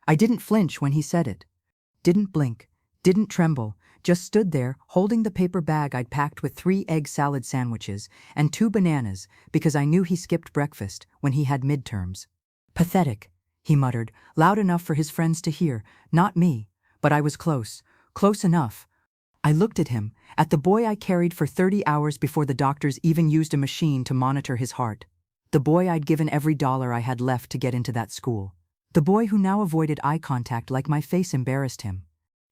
I didn't flinch when he said it. Didn't blink, didn't tremble, just stood there holding the paper bag I'd packed with 3 egg salad sandwiches and 2 bananas because I knew he skipped breakfast when he had midterms. Pathetic, he muttered, loud enough for his friends to hear, not me, but I was close, close enough. I looked at him, at the boy I carried for 30 hours before the doctors even used a machine to monitor his heart. The boy I'd given every dollar I had left to get into that school. The boy who now avoided eye contact like my face embarrassed him.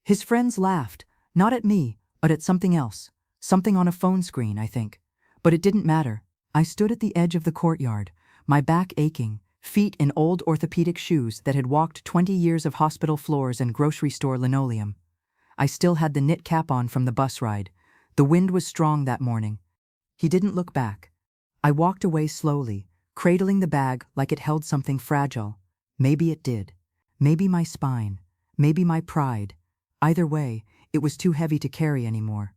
His friends laughed, not at me, but at something else. Something on a phone screen, I think. But it didn't matter. I stood at the edge of the courtyard, my back aching, feet in old orthopedic shoes that had walked 20 years of hospital floors and grocery store linoleum. I still had the knit cap on from the bus ride. The wind was strong that morning. He didn't look back. I walked away slowly, cradling the bag like it held something fragile. Maybe it did. Maybe my spine. Maybe my pride. Either way, it was too heavy to carry anymore.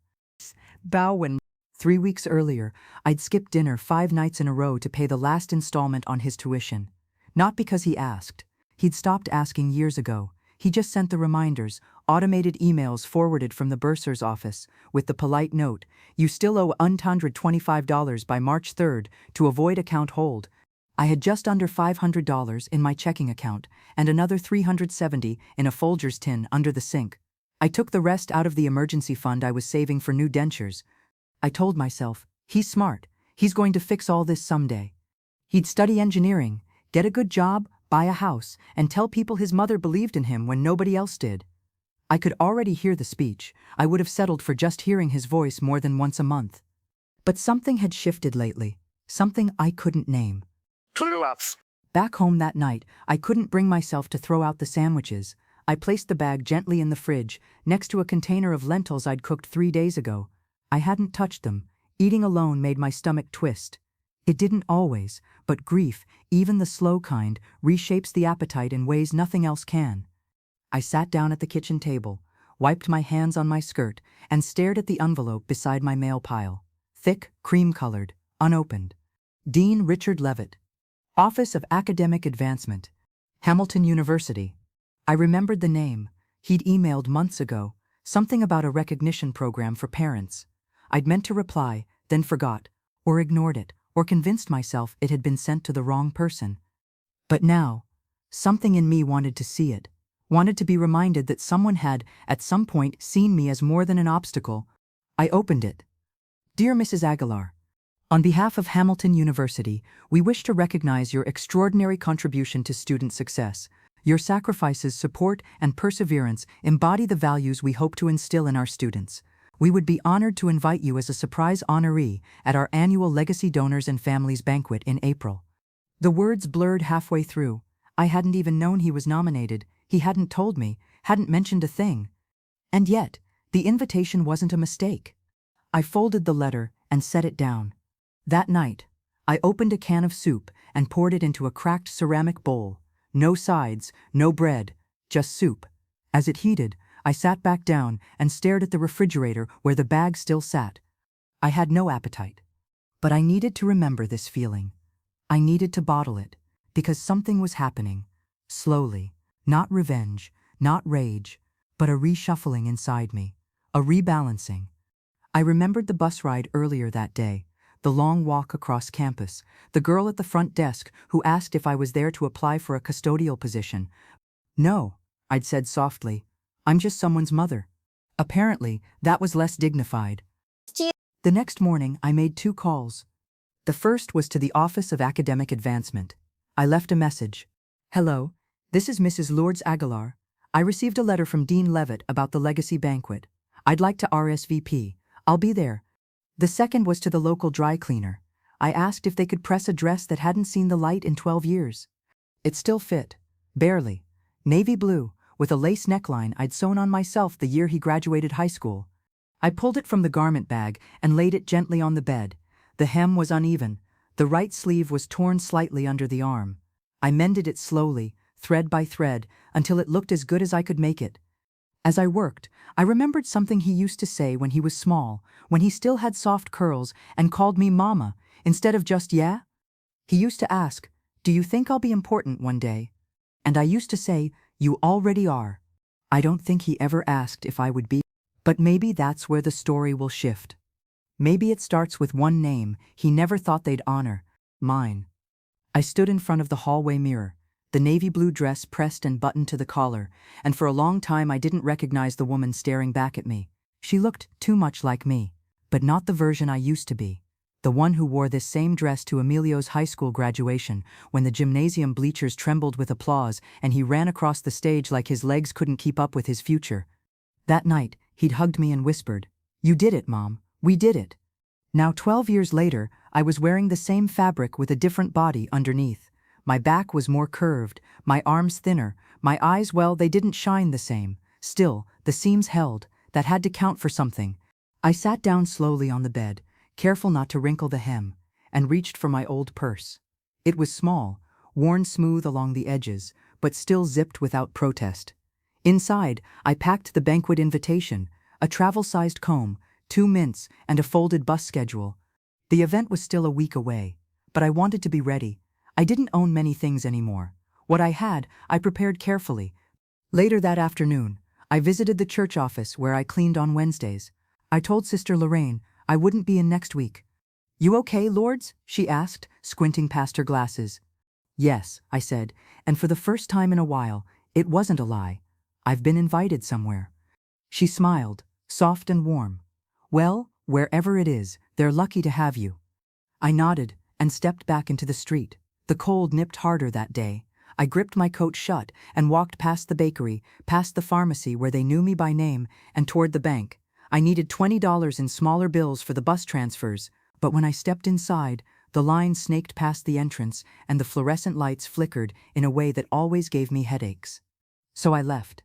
Bowen. 3 weeks earlier, I'd skipped dinner 5 nights in a row to pay the last installment on his tuition. Not because he asked. He'd stopped asking years ago. He just sent the reminders, automated emails forwarded from the bursar's office, with the polite note, "You still owe $125 by March 3rd to avoid account hold." I had just under $500 in my checking account and another $370 in a Folgers tin under the sink. I took the rest out of the emergency fund I was saving for new dentures. I told myself, he's smart, he's going to fix all this someday. He'd study engineering, get a good job, buy a house, and tell people his mother believed in him when nobody else did. I could already hear the speech. I would have settled for just hearing his voice more than once a month. But something had shifted lately, something I couldn't name. Back home that night, I couldn't bring myself to throw out the sandwiches. I placed the bag gently in the fridge, next to a container of lentils I'd cooked 3 days ago. I hadn't touched them. Eating alone made my stomach twist. It didn't always, but grief, even the slow kind, reshapes the appetite in ways nothing else can. I sat down at the kitchen table, wiped my hands on my skirt, and stared at the envelope beside my mail pile. Thick, cream-colored, unopened. Dean Richard Levitt. Office of Academic Advancement. Hamilton University. I remembered the name. He'd emailed months ago, something about a recognition program for parents. I'd meant to reply, then forgot, or ignored it, or convinced myself it had been sent to the wrong person. But now, something in me wanted to see it, wanted to be reminded that someone had, at some point, seen me as more than an obstacle. I opened it. Dear Mrs. Aguilar, on behalf of Hamilton University, we wish to recognize your extraordinary contribution to student success. Your sacrifices, support, and perseverance embody the values we hope to instill in our students. We would be honored to invite you as a surprise honoree at our annual Legacy Donors and Families Banquet in April. The words blurred halfway through. I hadn't even known he was nominated. He hadn't told me, hadn't mentioned a thing. And yet, the invitation wasn't a mistake. I folded the letter and set it down. That night, I opened a can of soup and poured it into a cracked ceramic bowl. No sides, no bread, just soup. As it heated, I sat back down and stared at the refrigerator where the bag still sat. I had no appetite. But I needed to remember this feeling. I needed to bottle it, because something was happening. Slowly. Not revenge, not rage, but a reshuffling inside me. A rebalancing. I remembered the bus ride earlier that day. The long walk across campus, the girl at the front desk who asked if I was there to apply for a custodial position. "No," I'd said softly. "I'm just someone's mother." Apparently, that was less dignified. The next morning, I made 2 calls. The first was to the Office of Academic Advancement. I left a message. "Hello, this is Mrs. Lourdes Aguilar. I received a letter from Dean Levitt about the Legacy Banquet. I'd like to RSVP. I'll be there." The second was to the local dry cleaner. I asked if they could press a dress that hadn't seen the light in 12 years. It still fit. Barely. Navy blue, with a lace neckline I'd sewn on myself the year he graduated high school. I pulled it from the garment bag and laid it gently on the bed. The hem was uneven. The right sleeve was torn slightly under the arm. I mended it slowly, thread by thread, until it looked as good as I could make it. As I worked, I remembered something he used to say when he was small, when he still had soft curls and called me Mama, instead of just yeah. He used to ask, "Do you think I'll be important one day?" And I used to say, You already are. I don't think he ever asked if I would be. But maybe that's where the story will shift. Maybe it starts with one name he never thought they'd honor, mine. I stood in front of the hallway mirror, the navy blue dress pressed and buttoned to the collar, and for a long time I didn't recognize the woman staring back at me. She looked too much like me, but not the version I used to be. The one who wore this same dress to Emilio's high school graduation, when the gymnasium bleachers trembled with applause and he ran across the stage like his legs couldn't keep up with his future. That night, he'd hugged me and whispered, "You did it, Mom. We did it." Now 12 years later, I was wearing the same fabric with a different body underneath. My back was more curved, my arms thinner, my eyes, well, they didn't shine the same. Still, the seams held. That had to count for something. I sat down slowly on the bed, careful not to wrinkle the hem, and reached for my old purse. It was small, worn smooth along the edges, but still zipped without protest. Inside, I packed the banquet invitation, a travel-sized comb, 2 mints, and a folded bus schedule. The event was still a week away, but I wanted to be ready. I didn't own many things anymore. What I had, I prepared carefully. Later that afternoon, I visited the church office where I cleaned on Wednesdays. I told Sister Lorraine I wouldn't be in next week. "You okay, Lourdes?" she asked, squinting past her glasses. "Yes," I said, and for the first time in a while, it wasn't a lie. "I've been invited somewhere." She smiled, soft and warm. "Well, wherever it is, they're lucky to have you." I nodded and stepped back into the street. The cold nipped harder that day. I gripped my coat shut and walked past the bakery, past the pharmacy where they knew me by name, and toward the bank. I needed $20 in smaller bills for the bus transfers, but when I stepped inside, the line snaked past the entrance and the fluorescent lights flickered in a way that always gave me headaches. So I left.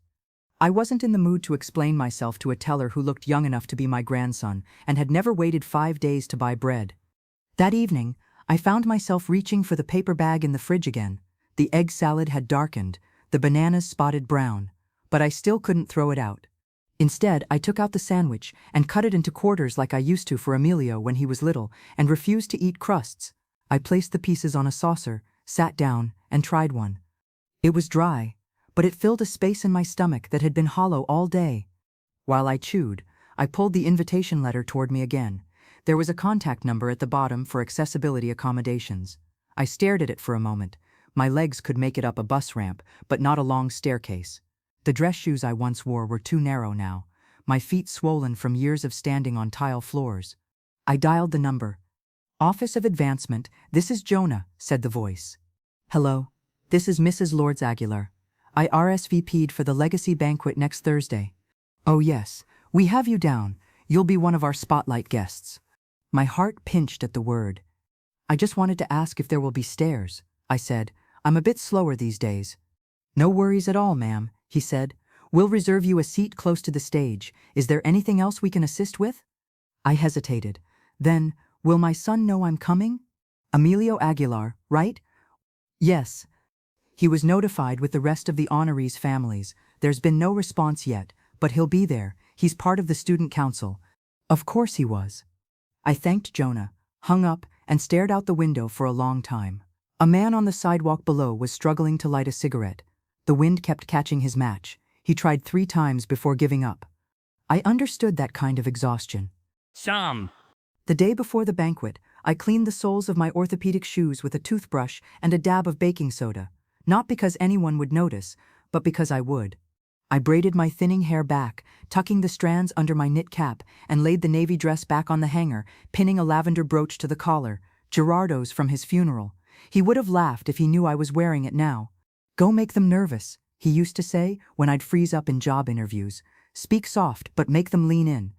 I wasn't in the mood to explain myself to a teller who looked young enough to be my grandson and had never waited 5 days to buy bread. That evening, I found myself reaching for the paper bag in the fridge again. The egg salad had darkened, the bananas spotted brown, but I still couldn't throw it out. Instead, I took out the sandwich and cut it into quarters like I used to for Emilio when he was little and refused to eat crusts. I placed the pieces on a saucer, sat down, and tried one. It was dry, but it filled a space in my stomach that had been hollow all day. While I chewed, I pulled the invitation letter toward me again. There was a contact number at the bottom for accessibility accommodations. I stared at it for a moment. My legs could make it up a bus ramp, but not a long staircase. The dress shoes I once wore were too narrow now, my feet swollen from years of standing on tile floors. I dialed the number. "Office of Advancement, this is Jonah," said the voice. "Hello, this is Mrs. Lourdes Aguilar. I RSVP'd for the Legacy Banquet next Thursday." "Oh yes, we have you down. You'll be one of our spotlight guests." My heart pinched at the word. "I just wanted to ask if there will be stairs," I said. "I'm a bit slower these days." "No worries at all, ma'am," he said. "We'll reserve you a seat close to the stage. Is there anything else we can assist with?" I hesitated. Then, "Will my son know I'm coming?" "Emilio Aguilar, right?" "Yes." "He was notified with the rest of the honorees' families. There's been no response yet, but he'll be there. He's part of the student council." Of course he was. I thanked Jonah, hung up, and stared out the window for a long time. A man on the sidewalk below was struggling to light a cigarette. The wind kept catching his match. He tried 3 times before giving up. I understood that kind of exhaustion. Sam. The day before the banquet, I cleaned the soles of my orthopedic shoes with a toothbrush and a dab of baking soda, not because anyone would notice, but because I would. I braided my thinning hair back, tucking the strands under my knit cap, and laid the navy dress back on the hanger, pinning a lavender brooch to the collar, Gerardo's from his funeral. He would have laughed if he knew I was wearing it now. "Go make them nervous," he used to say when I'd freeze up in job interviews. "Speak soft, but make them lean in."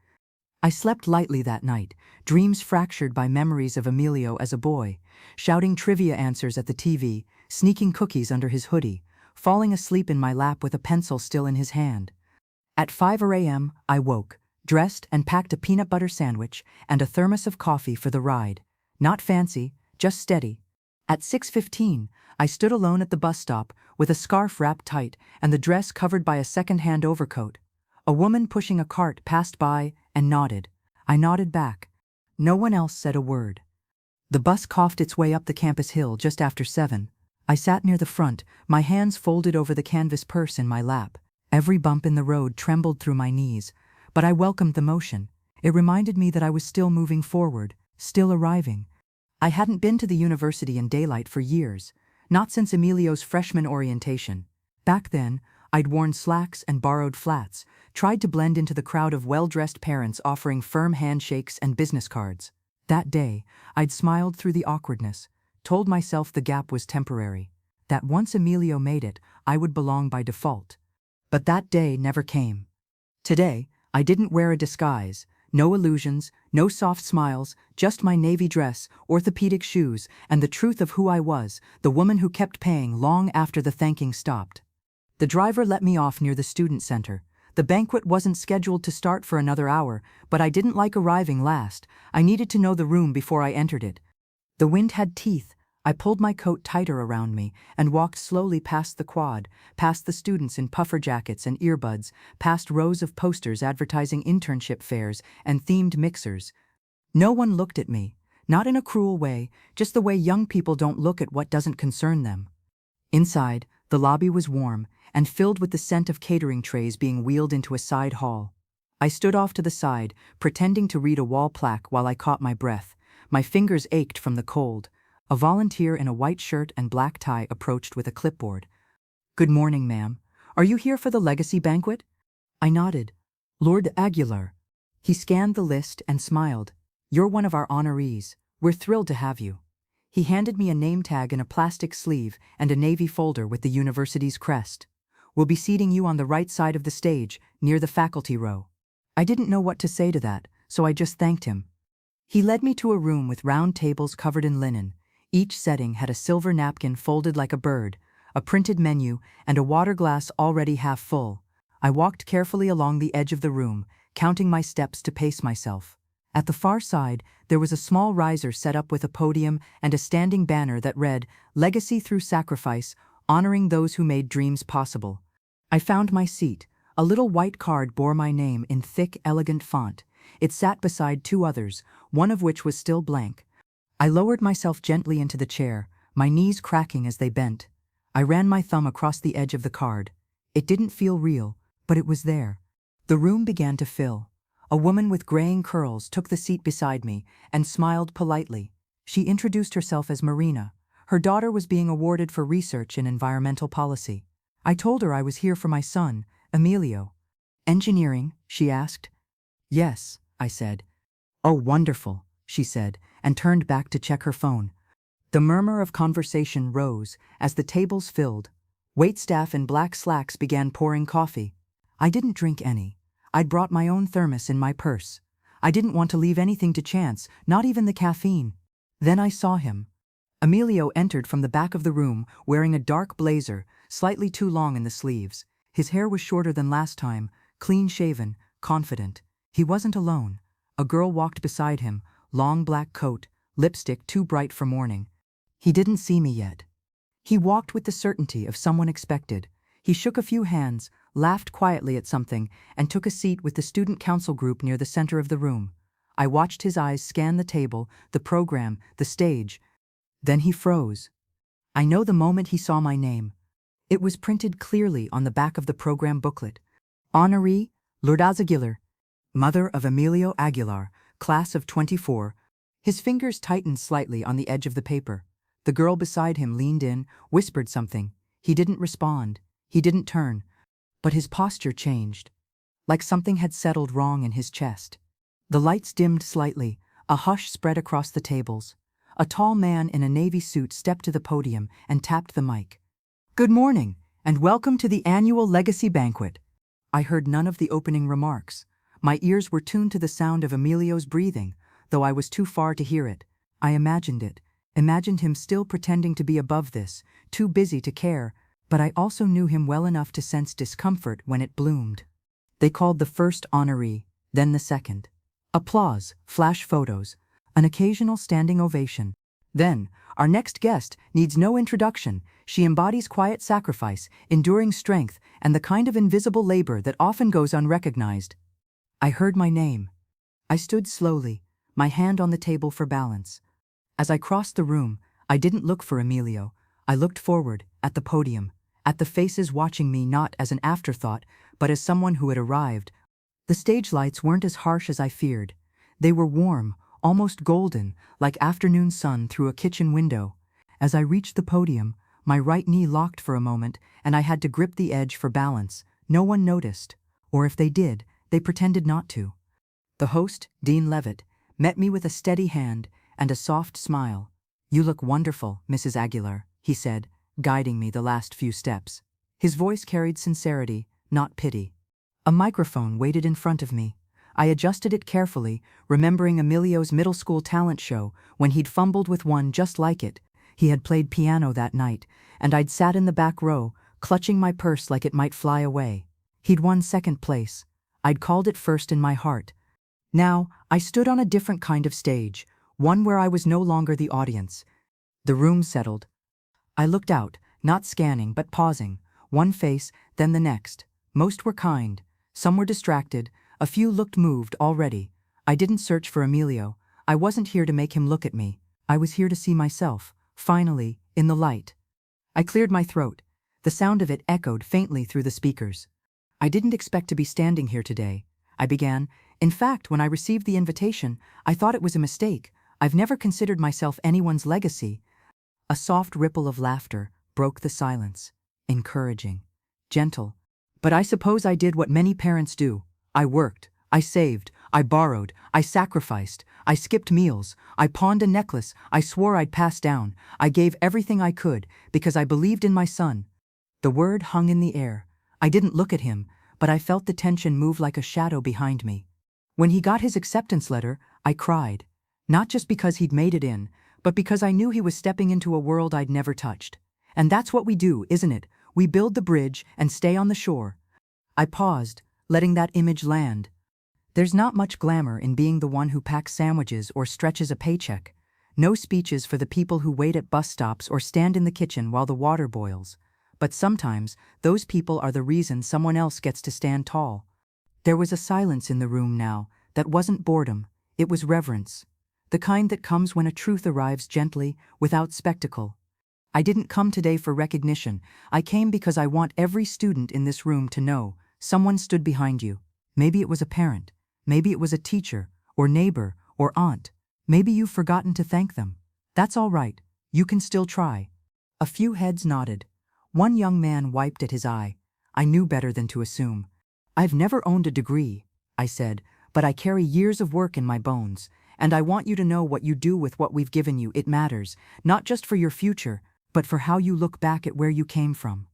I slept lightly that night, dreams fractured by memories of Emilio as a boy, shouting trivia answers at the TV, sneaking cookies under his hoodie, falling asleep in my lap with a pencil still in his hand. At 5 a.m., I woke, dressed and packed a peanut butter sandwich and a thermos of coffee for the ride. Not fancy, just steady. At 6:15, I stood alone at the bus stop with a scarf wrapped tight and the dress covered by a second-hand overcoat. A woman pushing a cart passed by and nodded. I nodded back. No one else said a word. The bus coughed its way up the campus hill just after 7. I sat near the front, my hands folded over the canvas purse in my lap. Every bump in the road trembled through my knees, but I welcomed the motion. It reminded me that I was still moving forward, still arriving. I hadn't been to the university in daylight for years, not since Emilio's freshman orientation. Back then, I'd worn slacks and borrowed flats, tried to blend into the crowd of well-dressed parents offering firm handshakes and business cards. That day, I'd smiled through the awkwardness, told myself the gap was temporary, that once Emilio made it, I would belong by default. But that day never came. Today, I didn't wear a disguise, no illusions, no soft smiles, just my navy dress, orthopedic shoes, and the truth of who I was, the woman who kept paying long after the thanking stopped. The driver let me off near the student center. The banquet wasn't scheduled to start for another hour, but I didn't like arriving last. I needed to know the room before I entered it. The wind had teeth. I pulled my coat tighter around me and walked slowly past the quad, past the students in puffer jackets and earbuds, past rows of posters advertising internship fairs and themed mixers. No one looked at me, not in a cruel way, just the way young people don't look at what doesn't concern them. Inside, the lobby was warm and filled with the scent of catering trays being wheeled into a side hall. I stood off to the side, pretending to read a wall plaque while I caught my breath. My fingers ached from the cold. A volunteer in a white shirt and black tie approached with a clipboard. "Good morning, ma'am. Are you here for the legacy banquet?" I nodded. "Lord Aguilar." He scanned the list and smiled. "You're one of our honorees. We're thrilled to have you." He handed me a name tag in a plastic sleeve and a navy folder with the university's crest. "We'll be seating you on the right side of the stage, near the faculty row." I didn't know what to say to that, so I just thanked him. He led me to a room with round tables covered in linen. Each setting had a silver napkin folded like a bird, a printed menu, and a water glass already half full. I walked carefully along the edge of the room, counting my steps to pace myself. At the far side, there was a small riser set up with a podium and a standing banner that read, "Legacy through Sacrifice, honoring those who made dreams possible." I found my seat. A little white card bore my name in thick, elegant font. It sat beside two others, one of which was still blank. I lowered myself gently into the chair, my knees cracking as they bent. I ran my thumb across the edge of the card. It didn't feel real, but it was there. The room began to fill. A woman with graying curls took the seat beside me and smiled politely. She introduced herself as Marina. Her daughter was being awarded for research in environmental policy. I told her I was here for my son, Emilio. "Engineering?" she asked. "Yes," I said. "Oh, wonderful," she said, and turned back to check her phone. The murmur of conversation rose as the tables filled. Waitstaff in black slacks began pouring coffee. I didn't drink any. I'd brought my own thermos in my purse. I didn't want to leave anything to chance, not even the caffeine. Then I saw him. Emilio entered from the back of the room wearing a dark blazer, slightly too long in the sleeves. His hair was shorter than last time, clean-shaven, confident. He wasn't alone. A girl walked beside him, long black coat, lipstick too bright for morning. He didn't see me yet. He walked with the certainty of someone expected. He shook a few hands, laughed quietly at something, and took a seat with the student council group near the center of the room. I watched his eyes scan the table, the program, the stage. Then he froze. I know the moment he saw my name. It was printed clearly on the back of the program booklet. Honoree, Lourdes Aguilar, mother of Emilio Aguilar, class of 24. His fingers tightened slightly on the edge of the paper. The girl beside him leaned in, whispered something. He didn't respond. He didn't turn. But his posture changed. Like something had settled wrong in his chest. The lights dimmed slightly. A hush spread across the tables. A tall man in a navy suit stepped to the podium and tapped the mic. "Good morning, and welcome to the annual Legacy Banquet." I heard none of the opening remarks. My ears were tuned to the sound of Emilio's breathing, though I was too far to hear it. I imagined it. Imagined him still pretending to be above this, too busy to care, but I also knew him well enough to sense discomfort when it bloomed. They called the first honoree, then the second. Applause, flash photos, an occasional standing ovation. Then, "Our next guest needs no introduction. She embodies quiet sacrifice, enduring strength, and the kind of invisible labor that often goes unrecognized." I heard my name. I stood slowly, my hand on the table for balance. As I crossed the room, I didn't look for Emilio. I looked forward, at the podium, at the faces watching me not as an afterthought, but as someone who had arrived. The stage lights weren't as harsh as I feared. They were warm, almost golden, like afternoon sun through a kitchen window. As I reached the podium, my right knee locked for a moment, and I had to grip the edge for balance. No one noticed, or if they did, they pretended not to. The host, Dean Levitt, met me with a steady hand and a soft smile. "You look wonderful, Mrs. Aguilar," he said, guiding me the last few steps. His voice carried sincerity, not pity. A microphone waited in front of me. I adjusted it carefully, remembering Emilio's middle school talent show when he'd fumbled with one just like it. He had played piano that night, and I'd sat in the back row, clutching my purse like it might fly away. He'd won second place. I'd called it first in my heart. Now, I stood on a different kind of stage, one where I was no longer the audience. The room settled. I looked out, not scanning but pausing, one face, then the next. Most were kind, some were distracted, a few looked moved already. I didn't search for Emilio. I wasn't here to make him look at me. I was here to see myself, finally, in the light. I cleared my throat. The sound of it echoed faintly through the speakers. "I didn't expect to be standing here today," I began. "In fact, when I received the invitation, I thought it was a mistake. I've never considered myself anyone's legacy." A soft ripple of laughter broke the silence. Encouraging. Gentle. "But I suppose I did what many parents do. I worked. I saved. I borrowed. I sacrificed. I skipped meals. I pawned a necklace I swore I'd pass down. I gave everything I could because I believed in my son." The word hung in the air. I didn't look at him, but I felt the tension move like a shadow behind me. When he got his acceptance letter, I cried. Not just because he'd made it in, but because I knew he was stepping into a world I'd never touched. And that's what we do, isn't it? We build the bridge and stay on the shore. I paused, letting that image land. There's not much glamour in being the one who packs sandwiches or stretches a paycheck. No speeches for the people who wait at bus stops or stand in the kitchen while the water boils. But sometimes, those people are the reason someone else gets to stand tall. There was a silence in the room now that wasn't boredom, it was reverence. The kind that comes when a truth arrives gently, without spectacle. I didn't come today for recognition. I came because I want every student in this room to know someone stood behind you. Maybe it was a parent. Maybe it was a teacher, or neighbor, or aunt. Maybe you've forgotten to thank them. That's all right. You can still try. A few heads nodded. One young man wiped at his eye. I knew better than to assume. "I've never owned a degree," I said, "but I carry years of work in my bones, and I want you to know what you do with what we've given you. It matters, not just for your future, but for how you look back at where you came from."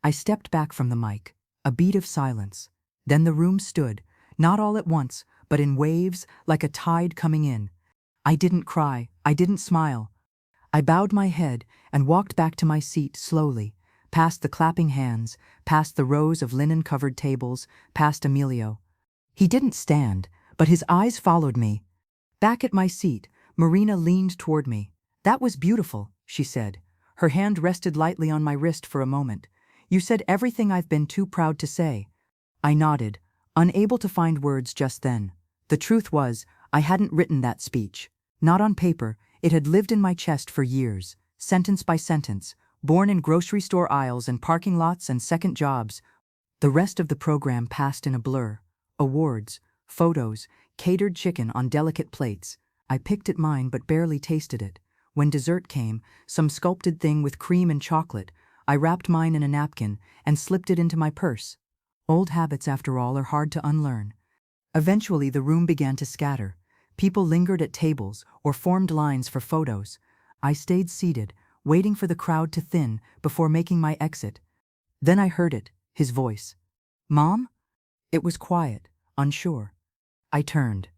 I stepped back from the mic, a beat of silence. Then the room stood, not all at once, but in waves, like a tide coming in. I didn't cry, I didn't smile. I bowed my head and walked back to my seat slowly, past the clapping hands, past the rows of linen-covered tables, past Emilio. He didn't stand, but his eyes followed me. Back at my seat, Marina leaned toward me. "That was beautiful," she said. Her hand rested lightly on my wrist for a moment. "You said everything I've been too proud to say." I nodded, unable to find words just then. The truth was, I hadn't written that speech. Not on paper, it had lived in my chest for years, sentence by sentence, born in grocery store aisles and parking lots and second jobs. The rest of the program passed in a blur. Awards, photos, catered chicken on delicate plates. I picked at mine but barely tasted it. When dessert came, some sculpted thing with cream and chocolate, I wrapped mine in a napkin and slipped it into my purse. Old habits, after all, are hard to unlearn. Eventually, the room began to scatter. People lingered at tables or formed lines for photos. I stayed seated, waiting for the crowd to thin before making my exit. Then I heard it, his voice. "Mom?" It was quiet, unsure. I turned.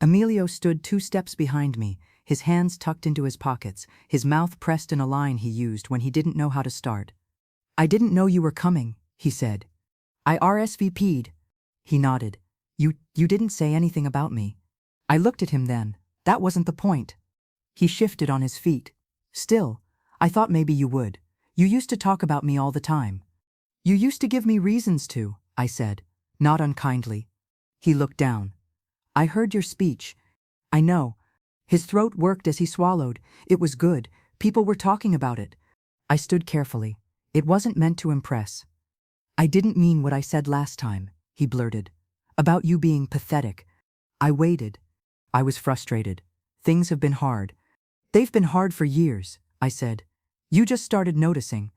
Emilio stood 2 steps behind me, his hands tucked into his pockets, his mouth pressed in a line he used when he didn't know how to start. "I didn't know you were coming," he said. "I RSVP'd." He nodded. You didn't say anything about me." I looked at him then. That wasn't the point. He shifted on his feet. "Still, I thought maybe you would. You used to talk about me all the time." "You used to give me reasons to," I said, not unkindly. He looked down. "I heard your speech." "I know." His throat worked as he swallowed. "It was good. People were talking about it." I stood carefully. It wasn't meant to impress. I didn't mean what I said last time, he blurted. About you being pathetic. I waited. I was frustrated. Things have been hard. They've been hard for years, I said. You just started noticing.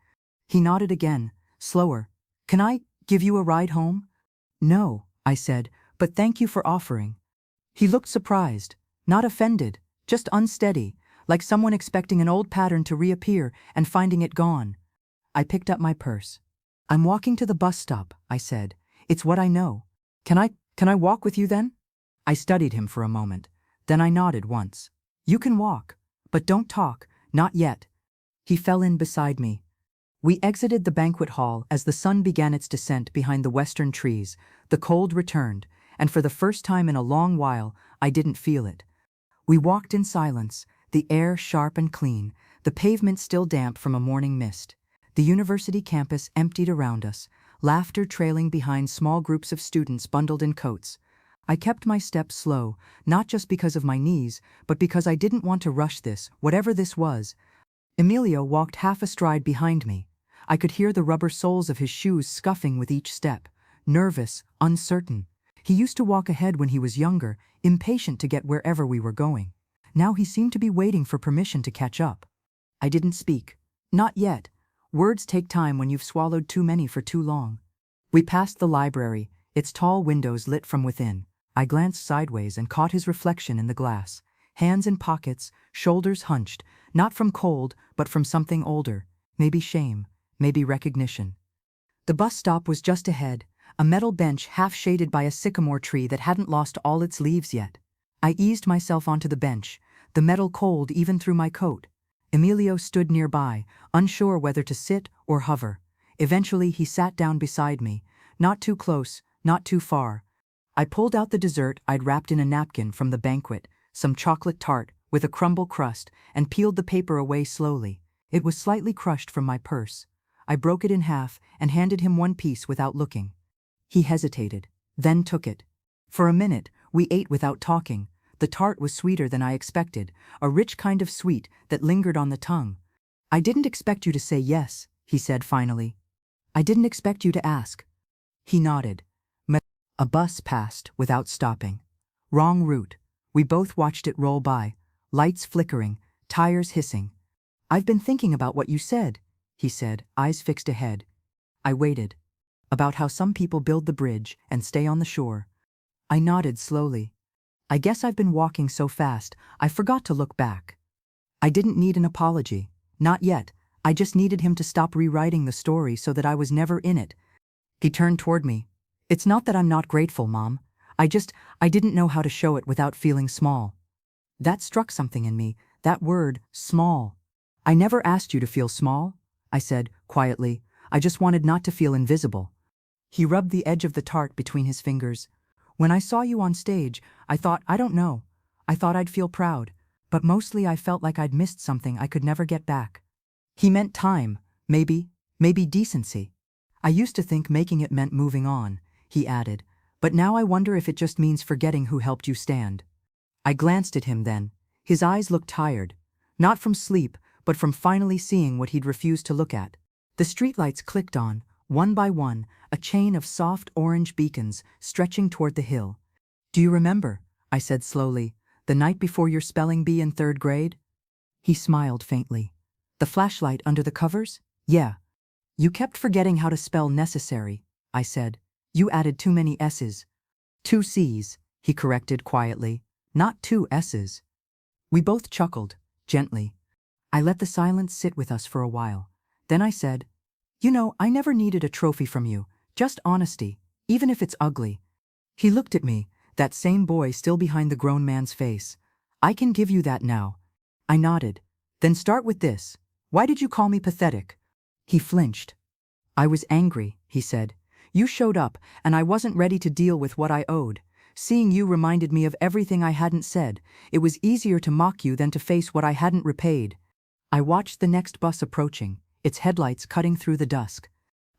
He nodded again, slower. Can I give you a ride home? No, I said, but thank you for offering. He looked surprised, not offended, just unsteady, like someone expecting an old pattern to reappear and finding it gone. I picked up my purse. I'm walking to the bus stop, I said. It's what I know. Can I walk with you then? I studied him for a moment. Then I nodded once. You can walk, but don't talk, not yet. He fell in beside me. We exited the banquet hall as the sun began its descent behind the western trees. The cold returned, and for the first time in a long while, I didn't feel it. We walked in silence, the air sharp and clean, the pavement still damp from a morning mist. The university campus emptied around us, laughter trailing behind small groups of students bundled in coats. I kept my steps slow, not just because of my knees, but because I didn't want to rush this, whatever this was. Emilio walked half astride behind me. I could hear the rubber soles of his shoes scuffing with each step, nervous, uncertain. He used to walk ahead when he was younger, impatient to get wherever we were going. Now he seemed to be waiting for permission to catch up. I didn't speak. Not yet. Words take time when you've swallowed too many for too long. We passed the library, its tall windows lit from within. I glanced sideways and caught his reflection in the glass. Hands in pockets, shoulders hunched, not from cold, but from something older. Maybe shame, maybe recognition. The bus stop was just ahead, a metal bench half shaded by a sycamore tree that hadn't lost all its leaves yet. I eased myself onto the bench, the metal cold even through my coat. Emilio stood nearby, unsure whether to sit or hover. Eventually he sat down beside me, not too close, not too far. I pulled out the dessert I'd wrapped in a napkin from the banquet, some chocolate tart with a crumble crust, and peeled the paper away slowly. It was slightly crushed from my purse. I broke it in half and handed him one piece without looking. He hesitated, then took it. For a minute, we ate without talking. The tart was sweeter than I expected, a rich kind of sweet that lingered on the tongue. I didn't expect you to say yes, he said finally. I didn't expect you to ask. He nodded. A bus passed without stopping. Wrong route. We both watched it roll by, lights flickering, tires hissing. I've been thinking about what you said, he said, eyes fixed ahead. I waited. About how some people build the bridge and stay on the shore. I nodded slowly. I guess I've been walking so fast, I forgot to look back. I didn't need an apology. Not yet. I just needed him to stop rewriting the story so that I was never in it. He turned toward me. It's not that I'm not grateful, Mom. I didn't know how to show it without feeling small. That struck something in me, that word, small. I never asked you to feel small, I said, quietly. I just wanted not to feel invisible. He rubbed the edge of the tart between his fingers. When I saw you on stage, I thought, I don't know. I thought I'd feel proud, but mostly I felt like I'd missed something I could never get back. He meant time, maybe decency. I used to think making it meant moving on, he added, but now I wonder if it just means forgetting who helped you stand. I glanced at him then. His eyes looked tired, not from sleep, but from finally seeing what he'd refused to look at. The streetlights clicked on, one by one, a chain of soft orange beacons stretching toward the hill. Do you remember, I said slowly, the night before your spelling bee in 3rd grade? He smiled faintly. The flashlight under the covers? Yeah. You kept forgetting how to spell necessary, I said. You added too many S's. 2 C's, he corrected quietly, not 2 S's. We both chuckled, gently. I let the silence sit with us for a while. Then I said, you know, I never needed a trophy from you, just honesty, even if it's ugly. He looked at me, that same boy still behind the grown man's face. I can give you that now. I nodded. Then start with this. Why did you call me pathetic? He flinched. I was angry, he said. You showed up, and I wasn't ready to deal with what I owed. Seeing you reminded me of everything I hadn't said. It was easier to mock you than to face what I hadn't repaid. I watched the next bus approaching, its headlights cutting through the dusk.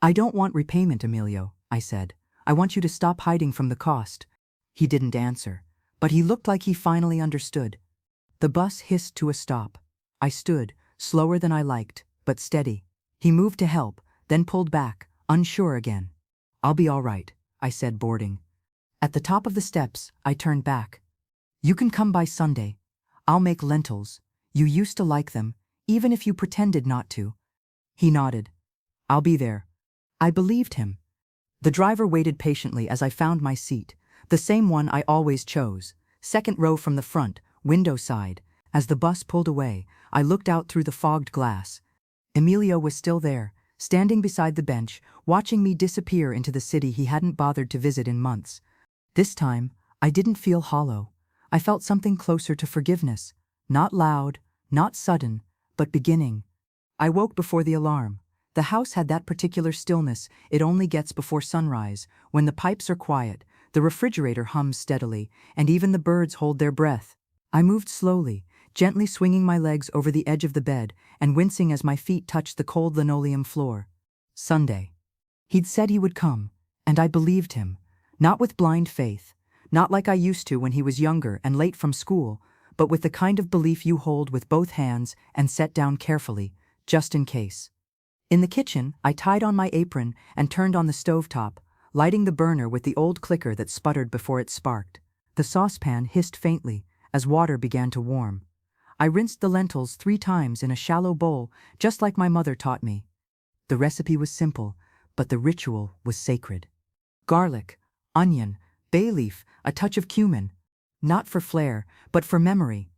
I don't want repayment, Emilio, I said. I want you to stop hiding from the cost. He didn't answer, but he looked like he finally understood. The bus hissed to a stop. I stood, slower than I liked, but steady. He moved to help, then pulled back, unsure again. "I'll be all right," I said, boarding. At the top of the steps, I turned back. "You can come by Sunday. I'll make lentils. You used to like them, even if you pretended not to." He nodded. "I'll be there." I believed him. The driver waited patiently as I found my seat, the same one I always chose, second row from the front, window side. As the bus pulled away, I looked out through the fogged glass. Emilio was still there, standing beside the bench, watching me disappear into the city he hadn't bothered to visit in months. This time, I didn't feel hollow. I felt something closer to forgiveness. Not loud, not sudden, but beginning. I woke before the alarm. The house had that particular stillness it only gets before sunrise, when the pipes are quiet, the refrigerator hums steadily, and even the birds hold their breath. I moved slowly, gently swinging my legs over the edge of the bed and wincing as my feet touched the cold linoleum floor. Sunday. He'd said he would come, and I believed him, not with blind faith, not like I used to when he was younger and late from school, but with the kind of belief you hold with both hands and set down carefully, just in case. In the kitchen, I tied on my apron and turned on the stovetop, lighting the burner with the old clicker that sputtered before it sparked. The saucepan hissed faintly as water began to warm. I rinsed the lentils 3 times in a shallow bowl, just like my mother taught me. The recipe was simple, but the ritual was sacred. Garlic, onion, bay leaf, a touch of cumin. Not for flair, but for memory.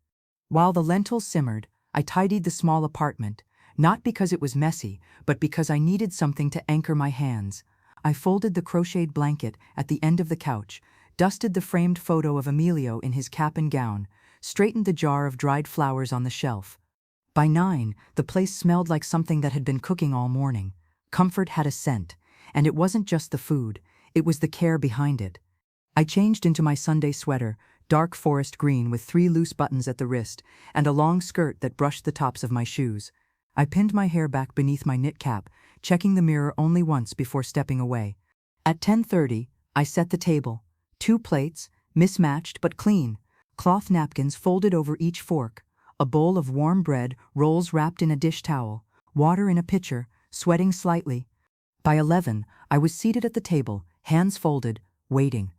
While the lentils simmered, I tidied the small apartment, not because it was messy, but because I needed something to anchor my hands. I folded the crocheted blanket at the end of the couch, dusted the framed photo of Emilio in his cap and gown, straightened the jar of dried flowers on the shelf. By 9, the place smelled like something that had been cooking all morning. Comfort had a scent, and it wasn't just the food, it was the care behind it. I changed into my Sunday sweater, dark forest green with 3 loose buttons at the wrist, and a long skirt that brushed the tops of my shoes. I pinned my hair back beneath my knit cap, checking the mirror only once before stepping away. At 10:30, I set the table. 2 plates, mismatched but clean, cloth napkins folded over each fork, a bowl of warm bread, rolls wrapped in a dish towel, water in a pitcher, sweating slightly. By 11, I was seated at the table, hands folded, waiting.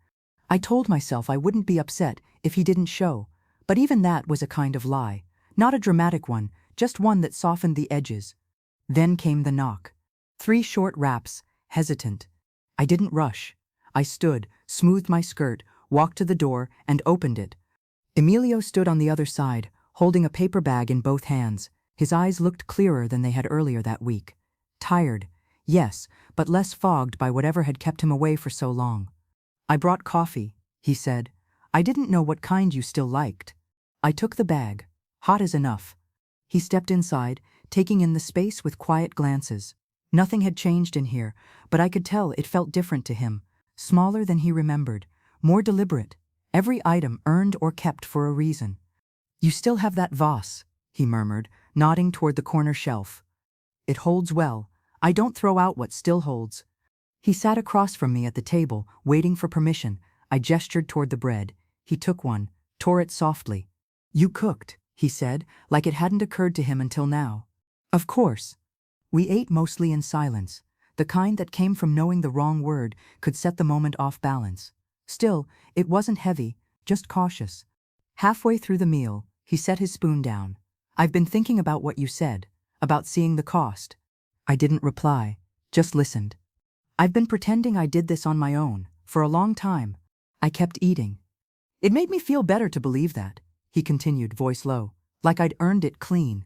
I told myself I wouldn't be upset if he didn't show, but even that was a kind of lie. Not a dramatic one, just one that softened the edges. Then came the knock. 3 short raps, hesitant. I didn't rush. I stood, smoothed my skirt, walked to the door, and opened it. Emilio stood on the other side, holding a paper bag in both hands. His eyes looked clearer than they had earlier that week. Tired, yes, but less fogged by whatever had kept him away for so long. "I brought coffee," he said. "I didn't know what kind you still liked." I took the bag. Hot as enough. He stepped inside, taking in the space with quiet glances. Nothing had changed in here, but I could tell it felt different to him. Smaller than he remembered, more deliberate, every item earned or kept for a reason. "You still have that vase," he murmured, nodding toward the corner shelf. "It holds well. I don't throw out what still holds." He sat across from me at the table, waiting for permission. I gestured toward the bread. He took one, tore it softly. "You cooked," he said, like it hadn't occurred to him until now. "Of course." We ate mostly in silence, the kind that came from knowing the wrong word could set the moment off balance. Still, it wasn't heavy, just cautious. Halfway through the meal, he set his spoon down. "I've been thinking about what you said, about seeing the cost." I didn't reply, just listened. "I've been pretending I did this on my own, for a long time." I kept eating. "It made me feel better to believe that," he continued, voice low, "like I'd earned it clean."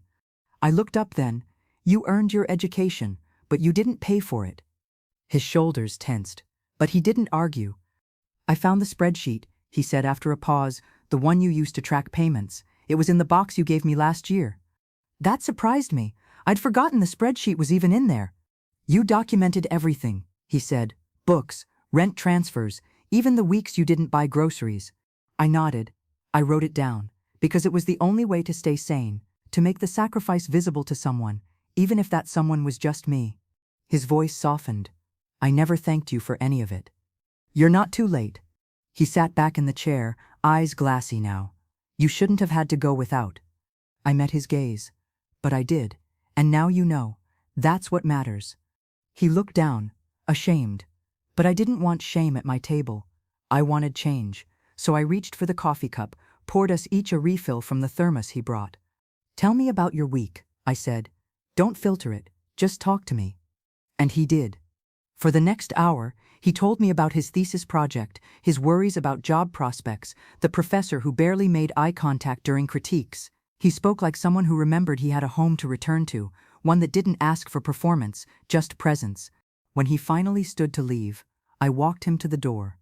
I looked up then. "You earned your education, but you didn't pay for it." His shoulders tensed, but he didn't argue. "I found the spreadsheet," he said after a pause, "the one you used to track payments. It was in the box you gave me last year." That surprised me. I'd forgotten the spreadsheet was even in there. "You documented everything," he said. "Books, rent transfers, even the weeks you didn't buy groceries." I nodded. I wrote it down, because it was the only way to stay sane, to make the sacrifice visible to someone, even if that someone was just me. His voice softened. "I never thanked you for any of it." "You're not too late." He sat back in the chair, eyes glassy now. "You shouldn't have had to go without." I met his gaze. "But I did, And now you know. That's what matters. He looked down, ashamed. But I didn't want shame at my table. I wanted change. So I reached for the coffee cup, poured us each a refill from the thermos he brought. Tell me about your week, I said. Don't filter it, just talk to me. And he did. For the next hour, he told me about his thesis project, his worries about job prospects, the professor who barely made eye contact during critiques. He spoke like someone who remembered he had a home to return to, one that didn't ask for performance, just presence. When he finally stood to leave, I walked him to the door.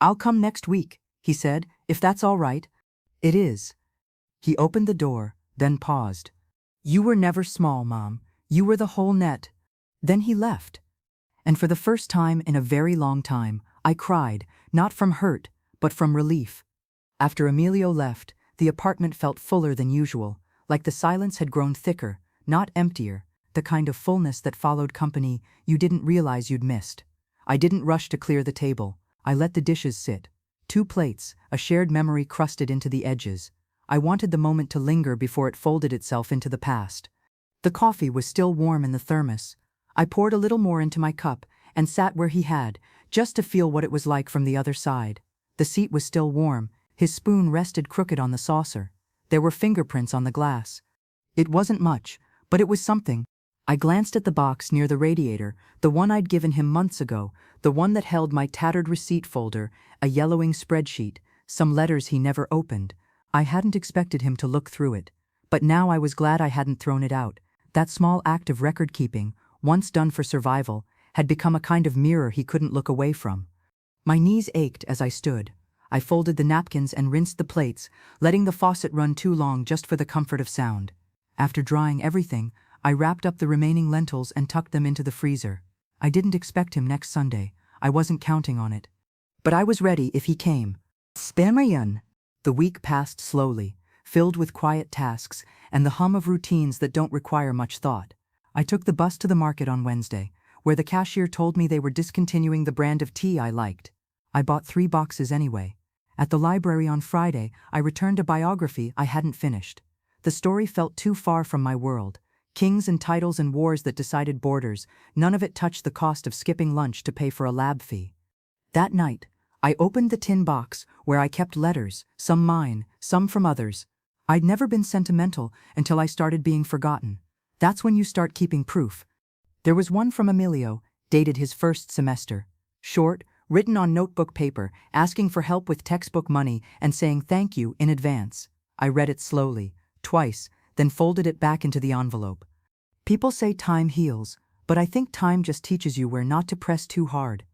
I'll come next week, he said, if that's all right. It is. He opened the door, then paused. You were never small, Mom. You were the whole net. Then he left. And for the first time in a very long time, I cried, not from hurt, but from relief. After Emilio left, the apartment felt fuller than usual, like the silence had grown thicker, not emptier, the kind of fullness that followed company you didn't realize you'd missed. I didn't rush to clear the table. I let the dishes sit. 2 plates, a shared memory crusted into the edges. I wanted the moment to linger before it folded itself into the past. The coffee was still warm in the thermos. I poured a little more into my cup and sat where he had, just to feel what it was like from the other side. The seat was still warm. His spoon rested crooked on the saucer. There were fingerprints on the glass. It wasn't much, but it was something. I glanced at the box near the radiator, the one I'd given him months ago, the one that held my tattered receipt folder, a yellowing spreadsheet, some letters he never opened. I hadn't expected him to look through it. But now I was glad I hadn't thrown it out. That small act of record-keeping, once done for survival, had become a kind of mirror he couldn't look away from. My knees ached as I stood. I folded the napkins and rinsed the plates, letting the faucet run too long just for the comfort of sound. After drying everything, I wrapped up the remaining lentils and tucked them into the freezer. I didn't expect him next Sunday. I wasn't counting on it. But I was ready if he came. Spamayan. The week passed slowly, filled with quiet tasks and the hum of routines that don't require much thought. I took the bus to the market on Wednesday, where the cashier told me they were discontinuing the brand of tea I liked. I bought 3 boxes anyway. At the library on Friday, I returned a biography I hadn't finished. The story felt too far from my world. Kings and titles and wars that decided borders, none of it touched the cost of skipping lunch to pay for a lab fee. That night, I opened the tin box where I kept letters, some mine, some from others. I'd never been sentimental until I started being forgotten. That's when you start keeping proof. There was one from Emilio, dated his first semester. Short, written on notebook paper, asking for help with textbook money and saying thank you in advance. I read it slowly, twice, then folded it back into the envelope. People say time heals, but I think time just teaches you where not to press too hard.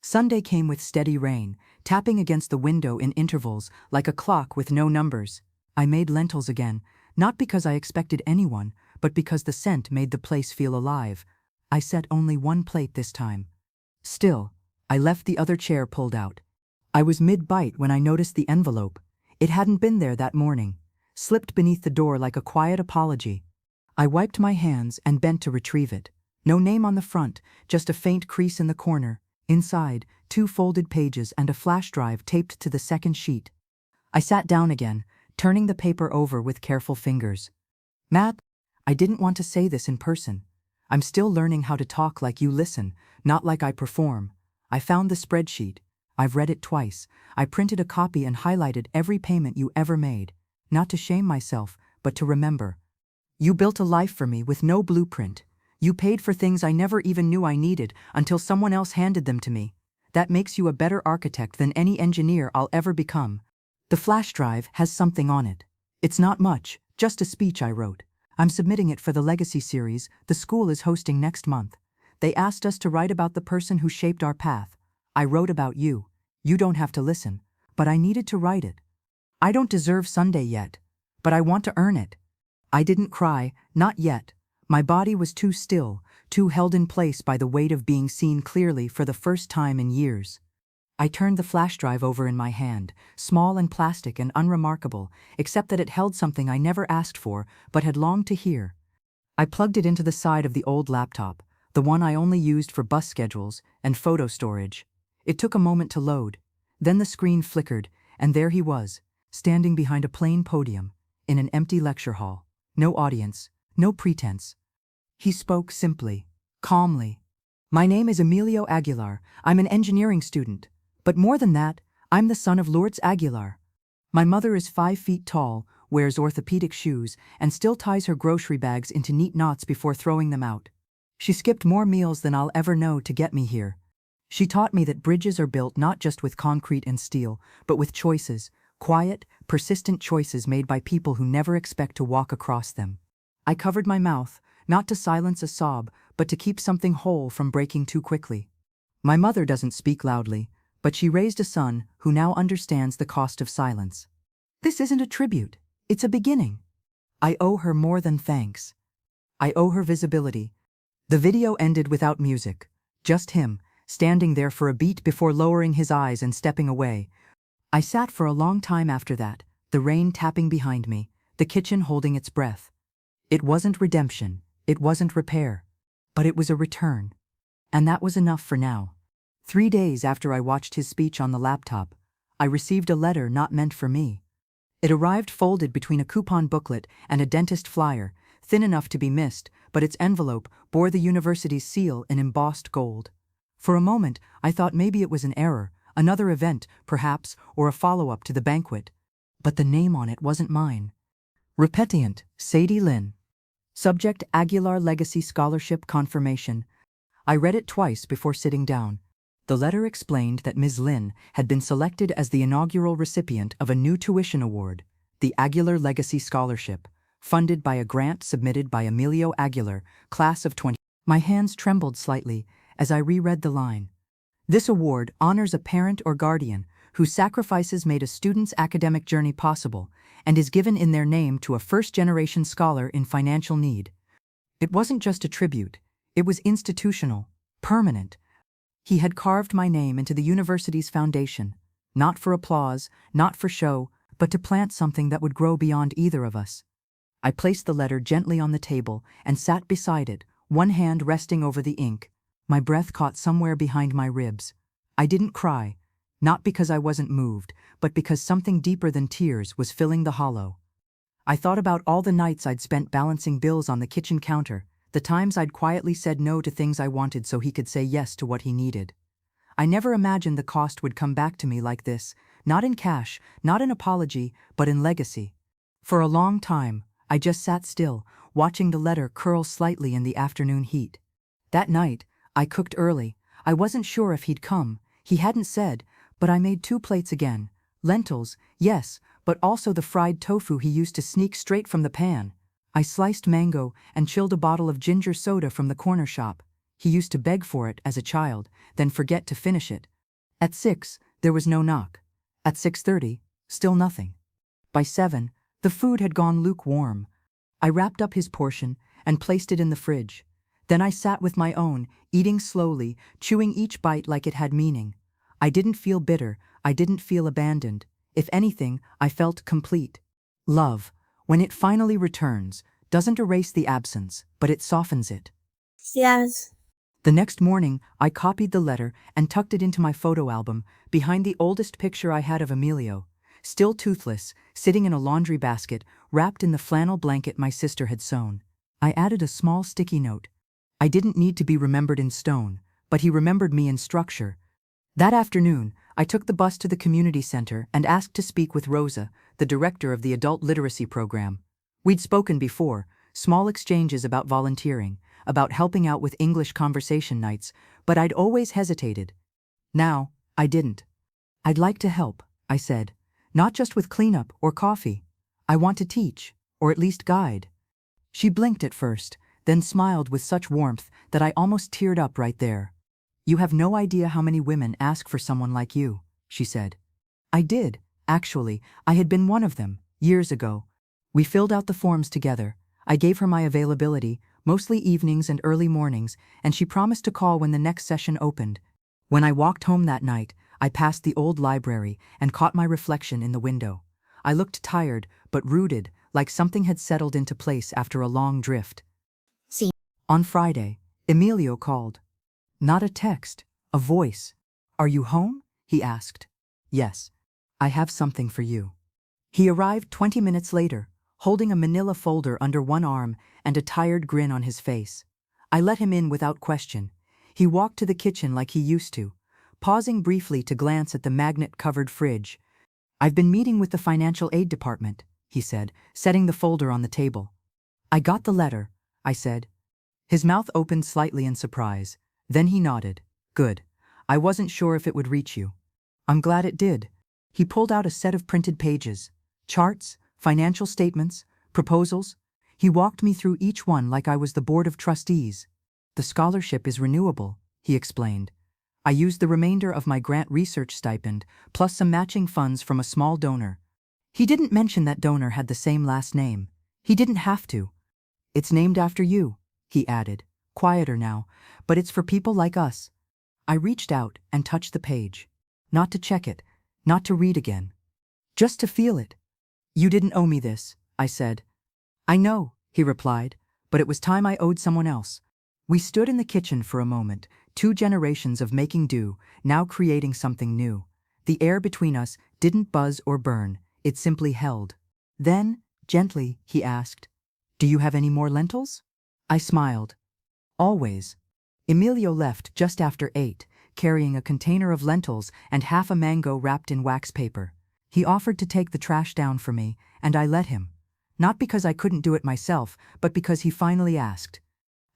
Sunday came with steady rain, tapping against the window in intervals like a clock with no numbers. I made lentils again, not because I expected anyone, but because the scent made the place feel alive. I set only 1 plate this time. Still, I left the other chair pulled out. I was mid-bite when I noticed the envelope. It hadn't been there that morning, slipped beneath the door like a quiet apology. I wiped my hands and bent to retrieve it. No name on the front, just a faint crease in the corner. Inside, 2 folded pages and a flash drive taped to the second sheet. I sat down again, turning the paper over with careful fingers. Matt, I didn't want to say this in person. I'm still learning how to talk like you listen, not like I perform. I found the spreadsheet. I've read it twice. I printed a copy and highlighted every payment you ever made. Not to shame myself, but to remember. You built a life for me with no blueprint. You paid for things I never even knew I needed until someone else handed them to me. That makes you a better architect than any engineer I'll ever become. The flash drive has something on it. It's not much, just a speech I wrote. I'm submitting it for the Legacy series the school is hosting next month. They asked us to write about the person who shaped our path. I wrote about you. You don't have to listen, but I needed to write it. I don't deserve Sunday yet, but I want to earn it. I didn't cry, not yet. My body was too still, too held in place by the weight of being seen clearly for the first time in years. I turned the flash drive over in my hand, small and plastic and unremarkable, except that it held something I never asked for but had longed to hear. I plugged it into the side of the old laptop, the one I only used for bus schedules and photo storage. It took a moment to load. Then the screen flickered, and there he was, standing behind a plain podium, in an empty lecture hall. No audience, no pretense, He spoke simply, calmly. My name is Emilio Aguilar. I'm an engineering student. But more than that, I'm the son of Lourdes Aguilar. My mother is 5 feet tall, wears orthopedic shoes, and still ties her grocery bags into neat knots before throwing them out. She skipped more meals than I'll ever know to get me here. She taught me that bridges are built not just with concrete and steel, but with choices, quiet, persistent choices made by people who never expect to walk across them. I covered my mouth, not to silence a sob, but to keep something whole from breaking too quickly. My mother doesn't speak loudly, but she raised a son who now understands the cost of silence. This isn't a tribute, it's a beginning. I owe her more than thanks. I owe her visibility. The video ended without music, just him, standing there for a beat before lowering his eyes and stepping away. I sat for a long time after that, the rain tapping behind me, the kitchen holding its breath. It wasn't redemption, it wasn't repair, but it was a return. And that was enough for now. 3 days after I watched his speech on the laptop, I received a letter not meant for me. It arrived folded between a coupon booklet and a dentist flyer, thin enough to be missed, but its envelope bore the university's seal in embossed gold. For a moment, I thought maybe it was an error, another event, perhaps, or a follow-up to the banquet. But the name on it wasn't mine. Repetient, Sadie Lynn. Subject: Aguilar Legacy Scholarship Confirmation. I read it twice before sitting down. The letter explained that Ms. Lynn had been selected as the inaugural recipient of a new tuition award, the Aguilar Legacy Scholarship, funded by a grant submitted by Emilio Aguilar, class of 20. My hands trembled slightly as I reread the line. This award honors a parent or guardian whose sacrifices made a student's academic journey possible and is given in their name to a first-generation scholar in financial need. It wasn't just a tribute, it was institutional, permanent. He had carved my name into the university's foundation, not for applause, not for show, but to plant something that would grow beyond either of us. I placed the letter gently on the table and sat beside it, one hand resting over the ink. My breath caught somewhere behind my ribs. I didn't cry, not because I wasn't moved, but because something deeper than tears was filling the hollow. I thought about all the nights I'd spent balancing bills on the kitchen counter, the times I'd quietly said no to things I wanted so he could say yes to what he needed. I never imagined the cost would come back to me like this, not in cash, not in apology, but in legacy. For a long time, I just sat still, watching the letter curl slightly in the afternoon heat. That night, I cooked early. I wasn't sure if he'd come. He hadn't said, but I made 2 plates again. Lentils, yes, but also the fried tofu he used to sneak straight from the pan. I sliced mango and chilled a bottle of ginger soda from the corner shop. He used to beg for it as a child, then forget to finish it. At 6, there was no knock. At 6:30, still nothing. By 7, the food had gone lukewarm. I wrapped up his portion and placed it in the fridge. Then I sat with my own, eating slowly, chewing each bite like it had meaning. I didn't feel bitter, I didn't feel abandoned. If anything, I felt complete. Love, when it finally returns, doesn't erase the absence, but it softens it. Yes. The next morning, I copied the letter and tucked it into my photo album, behind the oldest picture I had of Emilio, still toothless, sitting in a laundry basket, wrapped in the flannel blanket my sister had sewn. I added a small sticky note. I didn't need to be remembered in stone, but he remembered me in structure. That afternoon, I took the bus to the community center and asked to speak with Rosa, the director of the adult literacy program. We'd spoken before, small exchanges about volunteering, about helping out with English conversation nights, but I'd always hesitated. Now, I didn't. I'd like to help, I said, not just with cleanup or coffee. I want to teach, or at least guide. She blinked at first, then smiled with such warmth that I almost teared up right there. You have no idea how many women ask for someone like you, she said. I did, actually. I had been one of them, years ago. We filled out the forms together. I gave her my availability, mostly evenings and early mornings, and she promised to call when the next session opened. When I walked home that night, I passed the old library and caught my reflection in the window. I looked tired, but rooted, like something had settled into place after a long drift. See. On Friday, Emilio called. Not a text, a voice. Are you home? He asked. Yes. I have something for you. He arrived 20 minutes later, holding a manila folder under one arm and a tired grin on his face. I let him in without question. He walked to the kitchen like he used to, pausing briefly to glance at the magnet-covered fridge. "I've been meeting with the financial aid department," he said, setting the folder on the table. "I got the letter," I said. His mouth opened slightly in surprise. Then he nodded. "Good. I wasn't sure if it would reach you." "I'm glad it did." He pulled out a set of printed pages. Charts, financial statements, proposals. He walked me through each one like I was the board of trustees. "The scholarship is renewable," he explained. "I used the remainder of my grant research stipend, plus some matching funds from a small donor." He didn't mention that donor had the same last name. He didn't have to. "It's named after you," he added, quieter now, "but it's for people like us." I reached out and touched the page. Not to check it, not to read again. Just to feel it. "You didn't owe me this," I said. "I know," he replied, "but it was time I owed someone else." We stood in the kitchen for a moment, 2 generations of making do, now creating something new. The air between us didn't buzz or burn, it simply held. Then, gently, he asked, "Do you have any more lentils?" I smiled. "Always." Emilio left just after 8, carrying a container of lentils and half a mango wrapped in wax paper. He offered to take the trash down for me, and I let him. Not because I couldn't do it myself, but because he finally asked.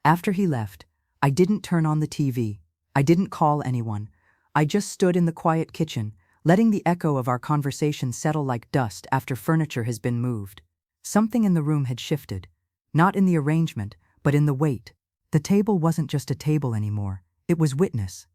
After he left, I didn't turn on the TV. I didn't call anyone. I just stood in the quiet kitchen, letting the echo of our conversation settle like dust after furniture has been moved. Something in the room had shifted. Not in the arrangement, but in the weight. The table wasn't just a table anymore. It was witness.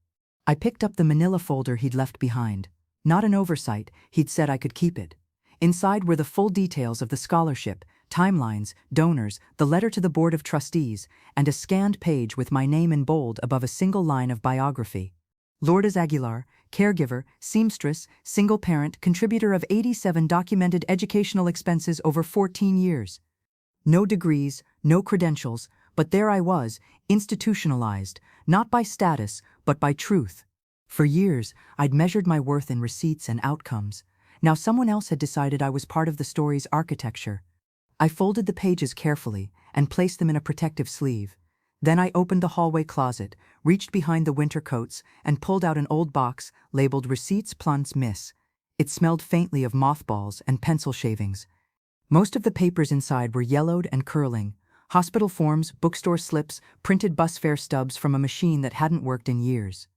I picked up the manila folder he'd left behind. Not an oversight, he'd said I could keep it. Inside were the full details of the scholarship, timelines, donors, the letter to the Board of Trustees, and a scanned page with my name in bold above a single line of biography. Lourdes Aguilar, caregiver, seamstress, single parent, contributor of 87 documented educational expenses over 14 years. No degrees, no credentials, but there I was, institutionalized, not by status, but by truth. For years, I'd measured my worth in receipts and outcomes. Now someone else had decided I was part of the story's architecture. I folded the pages carefully and placed them in a protective sleeve. Then I opened the hallway closet, reached behind the winter coats, and pulled out an old box labeled Receipts Plans Miss. It smelled faintly of mothballs and pencil shavings. Most of the papers inside were yellowed and curling. Hospital forms, bookstore slips, printed bus fare stubs from a machine that hadn't worked in years.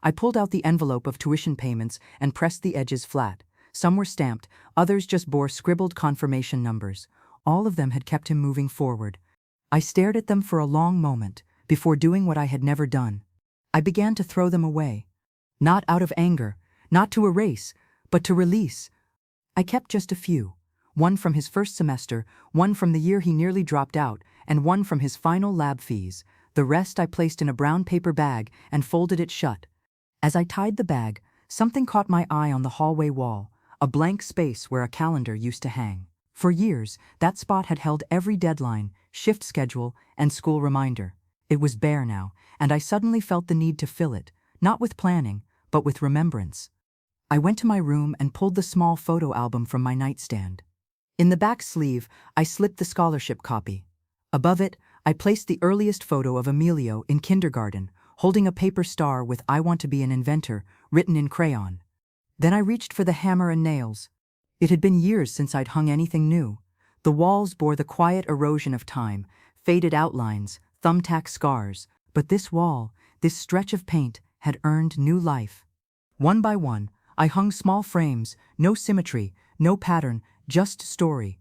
I pulled out the envelope of tuition payments and pressed the edges flat. Some were stamped, others just bore scribbled confirmation numbers. All of them had kept him moving forward. I stared at them for a long moment, before doing what I had never done. I began to throw them away. Not out of anger, not to erase, but to release. I kept just a few. One from his first semester, one from the year he nearly dropped out, and one from his final lab fees. The rest I placed in a brown paper bag and folded it shut. As I tied the bag, something caught my eye on the hallway wall, a blank space where a calendar used to hang. For years, that spot had held every deadline, shift schedule, and school reminder. It was bare now, and I suddenly felt the need to fill it, not with planning, but with remembrance. I went to my room and pulled the small photo album from my nightstand. In the back sleeve, I slipped the scholarship copy. Above it, I placed the earliest photo of Emilio in kindergarten, holding a paper star with "I want to be an inventor" written in crayon. Then I reached for the hammer and nails. It had been years since I'd hung anything new. The walls bore the quiet erosion of time, faded outlines, thumbtack scars, but this wall, this stretch of paint, had earned new life. One by one, I hung small frames, no symmetry, no pattern, just story.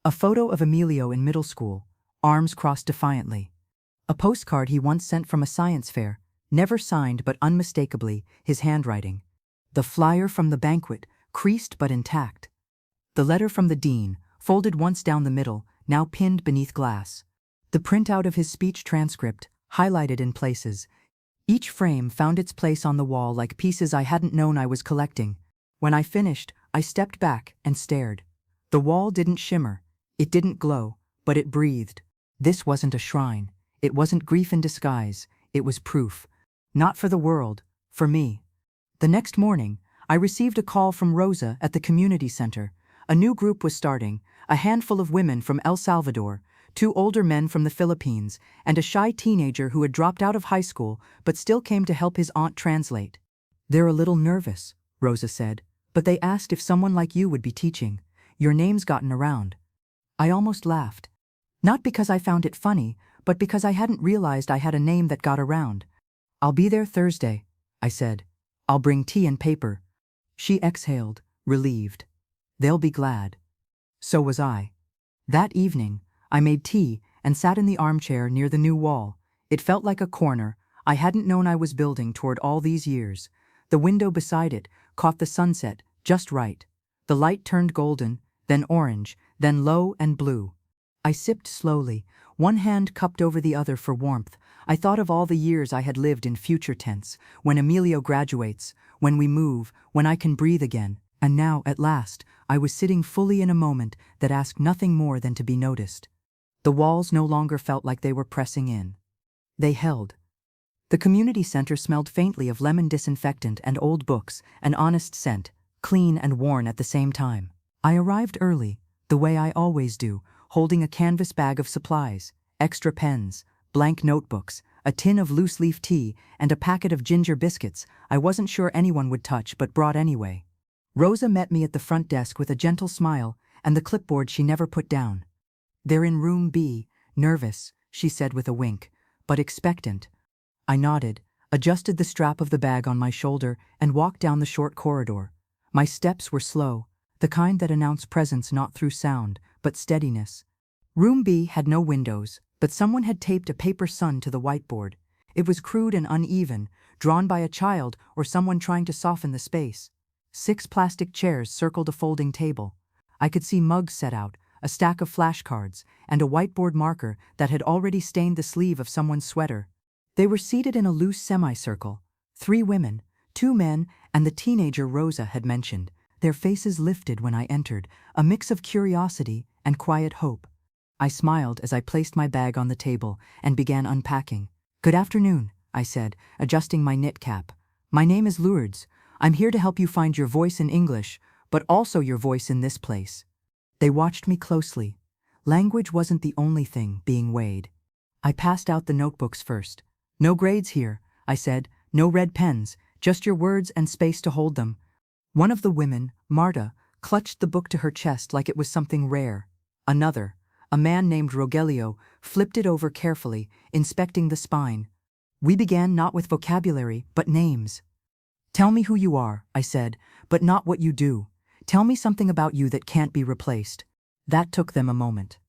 A photo of Emilio in middle school, arms crossed defiantly. A postcard he once sent from a science fair, never signed but unmistakably his handwriting. The flyer from the banquet, creased but intact. The letter from the dean, folded once down the middle, now pinned beneath glass. The printout of his speech transcript, highlighted in places. Each frame found its place on the wall like pieces I hadn't known I was collecting. When I finished, I stepped back and stared. The wall didn't shimmer, it didn't glow, but it breathed. This wasn't a shrine. It wasn't grief in disguise. It was proof. Not for the world, for me. The next morning, I received a call from Rosa at the community center. A new group was starting, a handful of women from El Salvador, 2 older men from the Philippines, and a shy teenager who had dropped out of high school but still came to help his aunt translate. "They're a little nervous," Rosa said, "but they asked if someone like you would be teaching. Your name's gotten around." I almost laughed. Not because I found it funny, but because I hadn't realized I had a name that got around. "I'll be there Thursday," I said. "I'll bring tea and paper." She exhaled, relieved. "They'll be glad." So was I. That evening, I made tea and sat in the armchair near the new wall. It felt like a corner I hadn't known I was building toward all these years. The window beside it caught the sunset just right. The light turned golden, then orange, then low and blue. I sipped slowly, one hand cupped over the other for warmth. I thought of all the years I had lived in future tense, when Emilio graduates, when we move, when I can breathe again. And now, at last, I was sitting fully in a moment that asked nothing more than to be noticed. The walls no longer felt like they were pressing in. They held. The community center smelled faintly of lemon disinfectant and old books, an honest scent, clean and worn at the same time. I arrived early, the way I always do, holding a canvas bag of supplies, extra pens, blank notebooks, a tin of loose-leaf tea, and a packet of ginger biscuits I wasn't sure anyone would touch but brought anyway. Rosa met me at the front desk with a gentle smile and the clipboard she never put down. "They're in room B, nervous," she said with a wink, "but expectant." I nodded, adjusted the strap of the bag on my shoulder, and walked down the short corridor. My steps were slow, the kind that announce presence not through sound, but steadiness. Room B had no windows, but someone had taped a paper sun to the whiteboard. It was crude and uneven, drawn by a child or someone trying to soften the space. 6 plastic chairs circled a folding table. I could see mugs set out, a stack of flashcards, and a whiteboard marker that had already stained the sleeve of someone's sweater. They were seated in a loose semicircle, 3 women, 2 men, and the teenager Rosa had mentioned. Their faces lifted when I entered, a mix of curiosity and quiet hope. I smiled as I placed my bag on the table and began unpacking. "Good afternoon," I said, adjusting my knit cap. "My name is Lourdes. I'm here to help you find your voice in English, but also your voice in this place." They watched me closely. Language wasn't the only thing being weighed. I passed out the notebooks first. "No grades here," I said, "no red pens, just your words and space to hold them." One of the women, Marta, clutched the book to her chest like it was something rare. Another, a man named Rogelio, flipped it over carefully, inspecting the spine. We began not with vocabulary, but names. "Tell me who you are," I said, "but not what you do. Tell me something about you that can't be replaced." That took them a moment.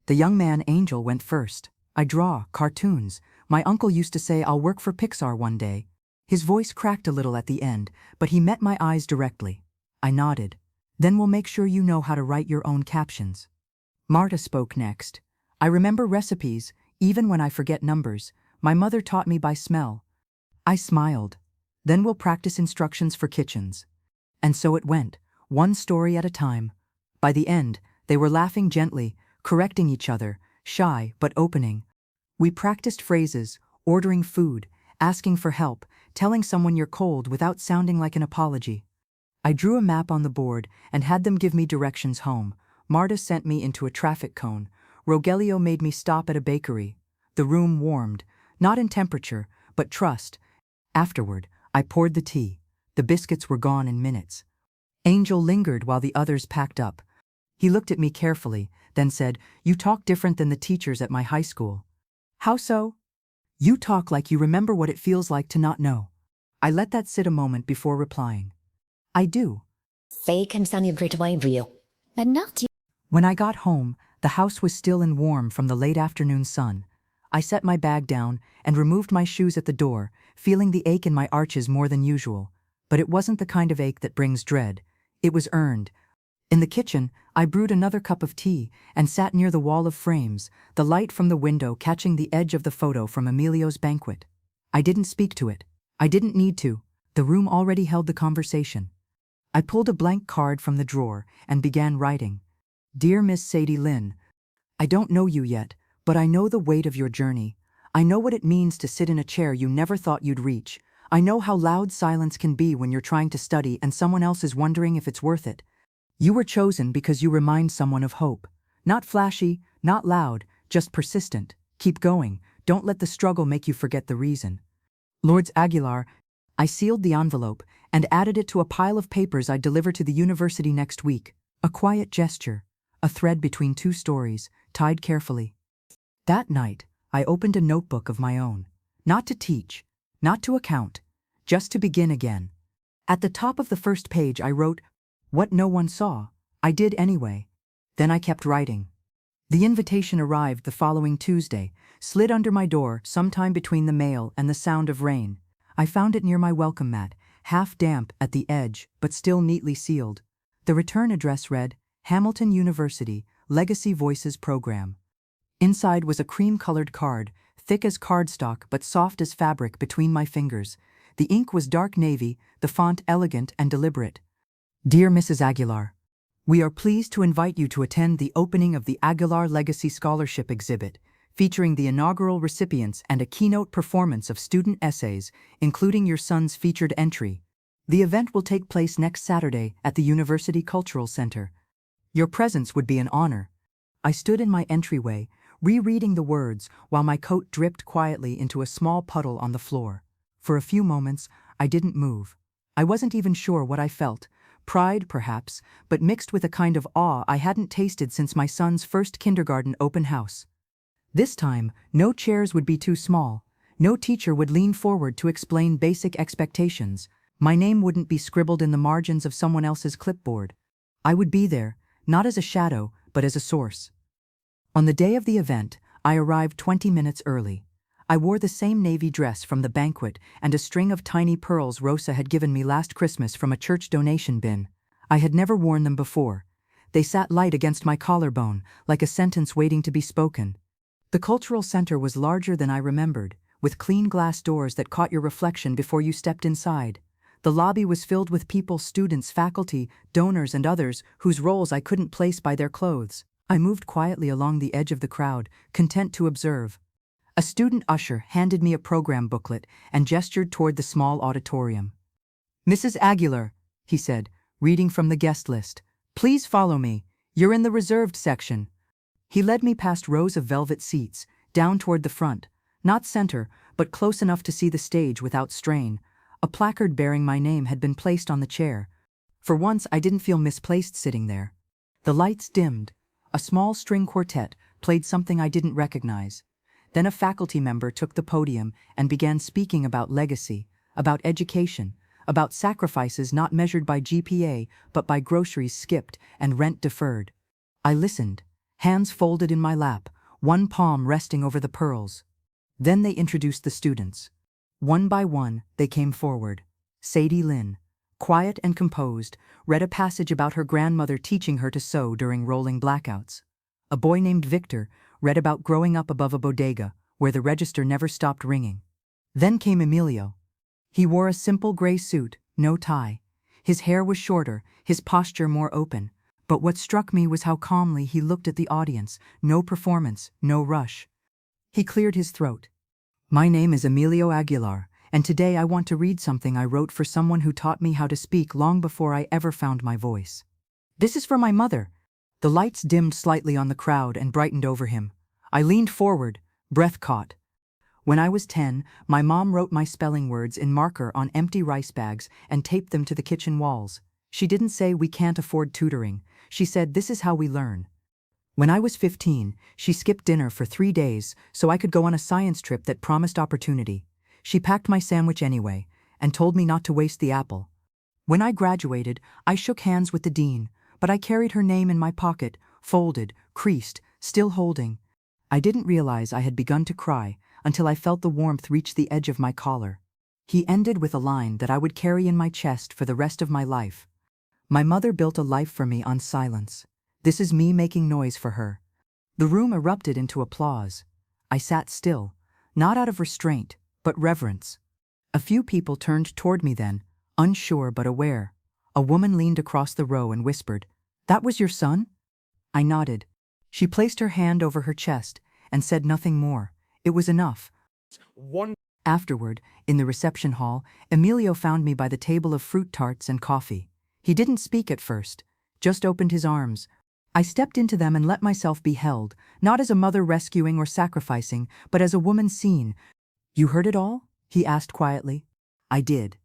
The young man Angel went first. "I draw cartoons. My uncle used to say I'll work for Pixar one day." His voice cracked a little at the end, but he met my eyes directly. I nodded. "Then we'll make sure you know how to write your own captions." Marta spoke next. "I remember recipes, even when I forget numbers. My mother taught me by smell." I smiled. "Then we'll practice instructions for kitchens." And so it went, one story at a time. By the end, they were laughing gently, correcting each other, shy but opening. We practiced phrases, ordering food, asking for help, telling someone you're cold without sounding like an apology. I drew a map on the board and had them give me directions home. Marta sent me into a traffic cone. Rogelio made me stop at a bakery. The room warmed, not in temperature, but trust. Afterward, I poured the tea. The biscuits were gone in minutes. Angel lingered while the others packed up. He looked at me carefully, then said, "You talk different than the teachers at my high school." "How so?" "You talk like you remember what it feels like to not know." I let that sit a moment before replying. "I do." but not you. When I got home, the house was still and warm from the late afternoon sun. I set my bag down and removed my shoes at the door, feeling the ache in my arches more than usual. But it wasn't the kind of ache that brings dread. It was earned. In the kitchen, I brewed another cup of tea and sat near the wall of frames, the light from the window catching the edge of the photo from Emilio's banquet. I didn't speak to it. I didn't need to. The room already held the conversation. I pulled a blank card from the drawer and began writing. "Dear Miss Sadie Lynn, I don't know you yet, but I know the weight of your journey. I know what it means to sit in a chair you never thought you'd reach. I know how loud silence can be when you're trying to study and someone else is wondering if it's worth it. You were chosen because you remind someone of hope. Not flashy, not loud, just persistent. Keep going, don't let the struggle make you forget the reason. Lords Aguilar, I sealed the envelope and added it to a pile of papers I'd deliver to the university next week. A quiet gesture, a thread between two stories, tied carefully. That night, I opened a notebook of my own. Not to teach, not to account, just to begin again. At the top of the first page I wrote, "What no one saw, I did anyway." Then I kept writing. The invitation arrived the following Tuesday, slid under my door sometime between the mail and the sound of rain. I found it near my welcome mat, half damp at the edge but still neatly sealed. The return address read, Hamilton University, Legacy Voices Program. Inside was a cream-colored card, thick as cardstock but soft as fabric between my fingers. The ink was dark navy, the font elegant and deliberate. Dear Mrs. Aguilar, we are pleased to invite you to attend the opening of the Aguilar Legacy Scholarship exhibit, featuring the inaugural recipients and a keynote performance of student essays, including your son's featured entry. The event will take place next Saturday at the University Cultural Center. Your presence would be an honor. I stood in my entryway, rereading the words while my coat dripped quietly into a small puddle on the floor. For a few moments, I didn't move. I wasn't even sure what I felt. Pride, perhaps, but mixed with a kind of awe I hadn't tasted since my son's first kindergarten open house. This time, no chairs would be too small. No teacher would lean forward to explain basic expectations. My name wouldn't be scribbled in the margins of someone else's clipboard. I would be there, not as a shadow, but as a source. On the day of the event, I arrived 20 minutes early. I wore the same navy dress from the banquet and a string of tiny pearls Rosa had given me last Christmas from a church donation bin. I had never worn them before. They sat light against my collarbone, like a sentence waiting to be spoken. The cultural center was larger than I remembered, with clean glass doors that caught your reflection before you stepped inside. The lobby was filled with people, students, faculty, donors, and others whose roles I couldn't place by their clothes. I moved quietly along the edge of the crowd, content to observe. A student usher handed me a program booklet and gestured toward the small auditorium. "Mrs. Aguilar," he said, reading from the guest list, "please follow me. You're in the reserved section." He led me past rows of velvet seats, down toward the front, not center, but close enough to see the stage without strain. A placard bearing my name had been placed on the chair. For once, I didn't feel misplaced sitting there. The lights dimmed. A small string quartet played something I didn't recognize. Then a faculty member took the podium and began speaking about legacy, about education, about sacrifices not measured by GPA but by groceries skipped and rent deferred. I listened, hands folded in my lap, one palm resting over the pearls. Then they introduced the students. One by one, they came forward. Sadie Lynn, quiet and composed, read a passage about her grandmother teaching her to sew during rolling blackouts. A boy named Victor read about growing up above a bodega where the register never stopped ringing. Then came Emilio. He wore a simple gray suit, no tie. His hair was shorter, his posture more open. But what struck me was how calmly he looked at the audience, no performance, no rush. He cleared his throat. "My name is Emilio Aguilar, and today I want to read something I wrote for someone who taught me how to speak long before I ever found my voice. This is for my mother." The lights dimmed slightly on the crowd and brightened over him. I leaned forward, breath caught. When I was 10, my mom wrote my spelling words in marker on empty rice bags and taped them to the kitchen walls. She didn't say we can't afford tutoring. She said this is how we learn. When I was 15, she skipped dinner for 3 days so I could go on a science trip that promised opportunity. She packed my sandwich anyway and told me not to waste the apple. When I graduated, I shook hands with the dean, but I carried her name in my pocket, folded, creased, still holding. I didn't realize I had begun to cry until I felt the warmth reach the edge of my collar. He ended with a line that I would carry in my chest for the rest of my life. My mother built a life for me on silence. This is me making noise for her. The room erupted into applause. I sat still, not out of restraint, but reverence. A few people turned toward me then, unsure but aware. A woman leaned across the row and whispered, "That was your son?" I nodded. She placed her hand over her chest and said nothing more. It was enough. Afterward, in the reception hall, Emilio found me by the table of fruit tarts and coffee. He didn't speak at first, just opened his arms. I stepped into them and let myself be held, not as a mother rescuing or sacrificing, but as a woman seen. You heard it all? He asked quietly. I did.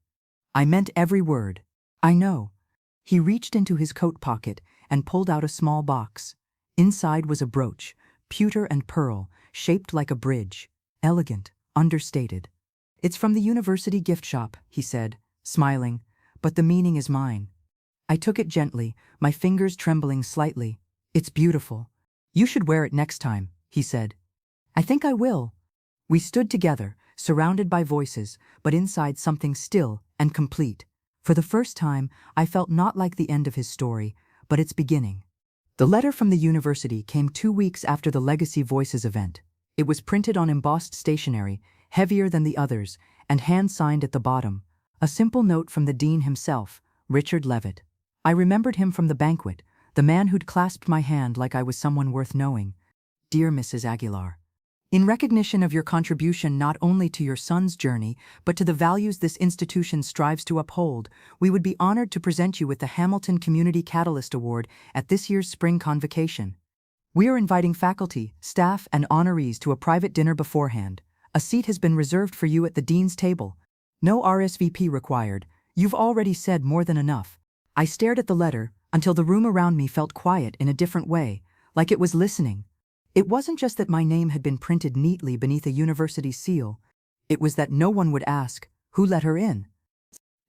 I meant every word. I know. He reached into his coat pocket and pulled out a small box. Inside was a brooch, pewter and pearl, shaped like a bridge. Elegant, understated. It's from the university gift shop, he said, smiling, but the meaning is mine. I took it gently, my fingers trembling slightly. It's beautiful. You should wear it next time, he said. I think I will. We stood together, surrounded by voices, but inside something still and complete. For the first time, I felt not like the end of his story, but its beginning. The letter from the university came 2 weeks after the Legacy Voices event. It was printed on embossed stationery, heavier than the others, and hand-signed at the bottom. A simple note from the dean himself, Richard Levitt. I remembered him from the banquet, the man who'd clasped my hand like I was someone worth knowing. Dear Mrs. Aguilar, in recognition of your contribution not only to your son's journey, but to the values this institution strives to uphold, we would be honored to present you with the Hamilton Community Catalyst Award at this year's spring convocation. We are inviting faculty, staff, and honorees to a private dinner beforehand. A seat has been reserved for you at the dean's table. No RSVP required. You've already said more than enough. I stared at the letter until the room around me felt quiet in a different way, like it was listening. It wasn't just that my name had been printed neatly beneath a university seal. It was that no one would ask, who let her in?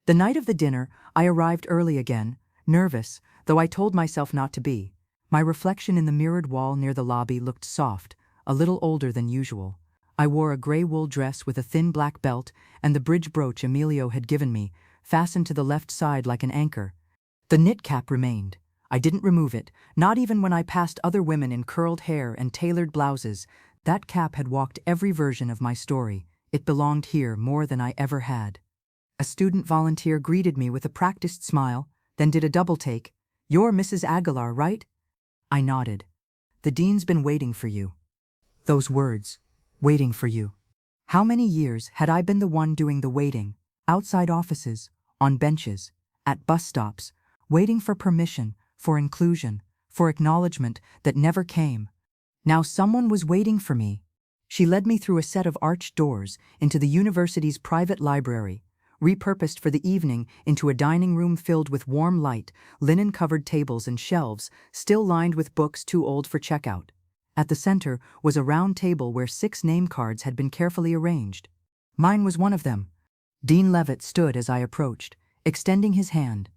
The night of the dinner, I arrived early again, nervous, though I told myself not to be. My reflection in the mirrored wall near the lobby looked soft, a little older than usual. I wore a gray wool dress with a thin black belt and the bridge brooch Emilio had given me, fastened to the left side like an anchor. The knit cap remained. I didn't remove it, not even when I passed other women in curled hair and tailored blouses. That cap had walked every version of my story. It belonged here more than I ever had. A student volunteer greeted me with a practiced smile, then did a double take. You're Mrs. Aguilar, right? I nodded. The dean's been waiting for you. Those words, waiting for you. How many years had I been the one doing the waiting, outside offices, on benches, at bus stops, waiting for permission, for inclusion, for acknowledgement that never came. Now someone was waiting for me. She led me through a set of arched doors into the university's private library, repurposed for the evening into a dining room filled with warm light, linen-covered tables and shelves, still lined with books too old for checkout. At the center was a round table where 6 name cards had been carefully arranged. Mine was one of them. Dean Levitt stood as I approached, extending his hand.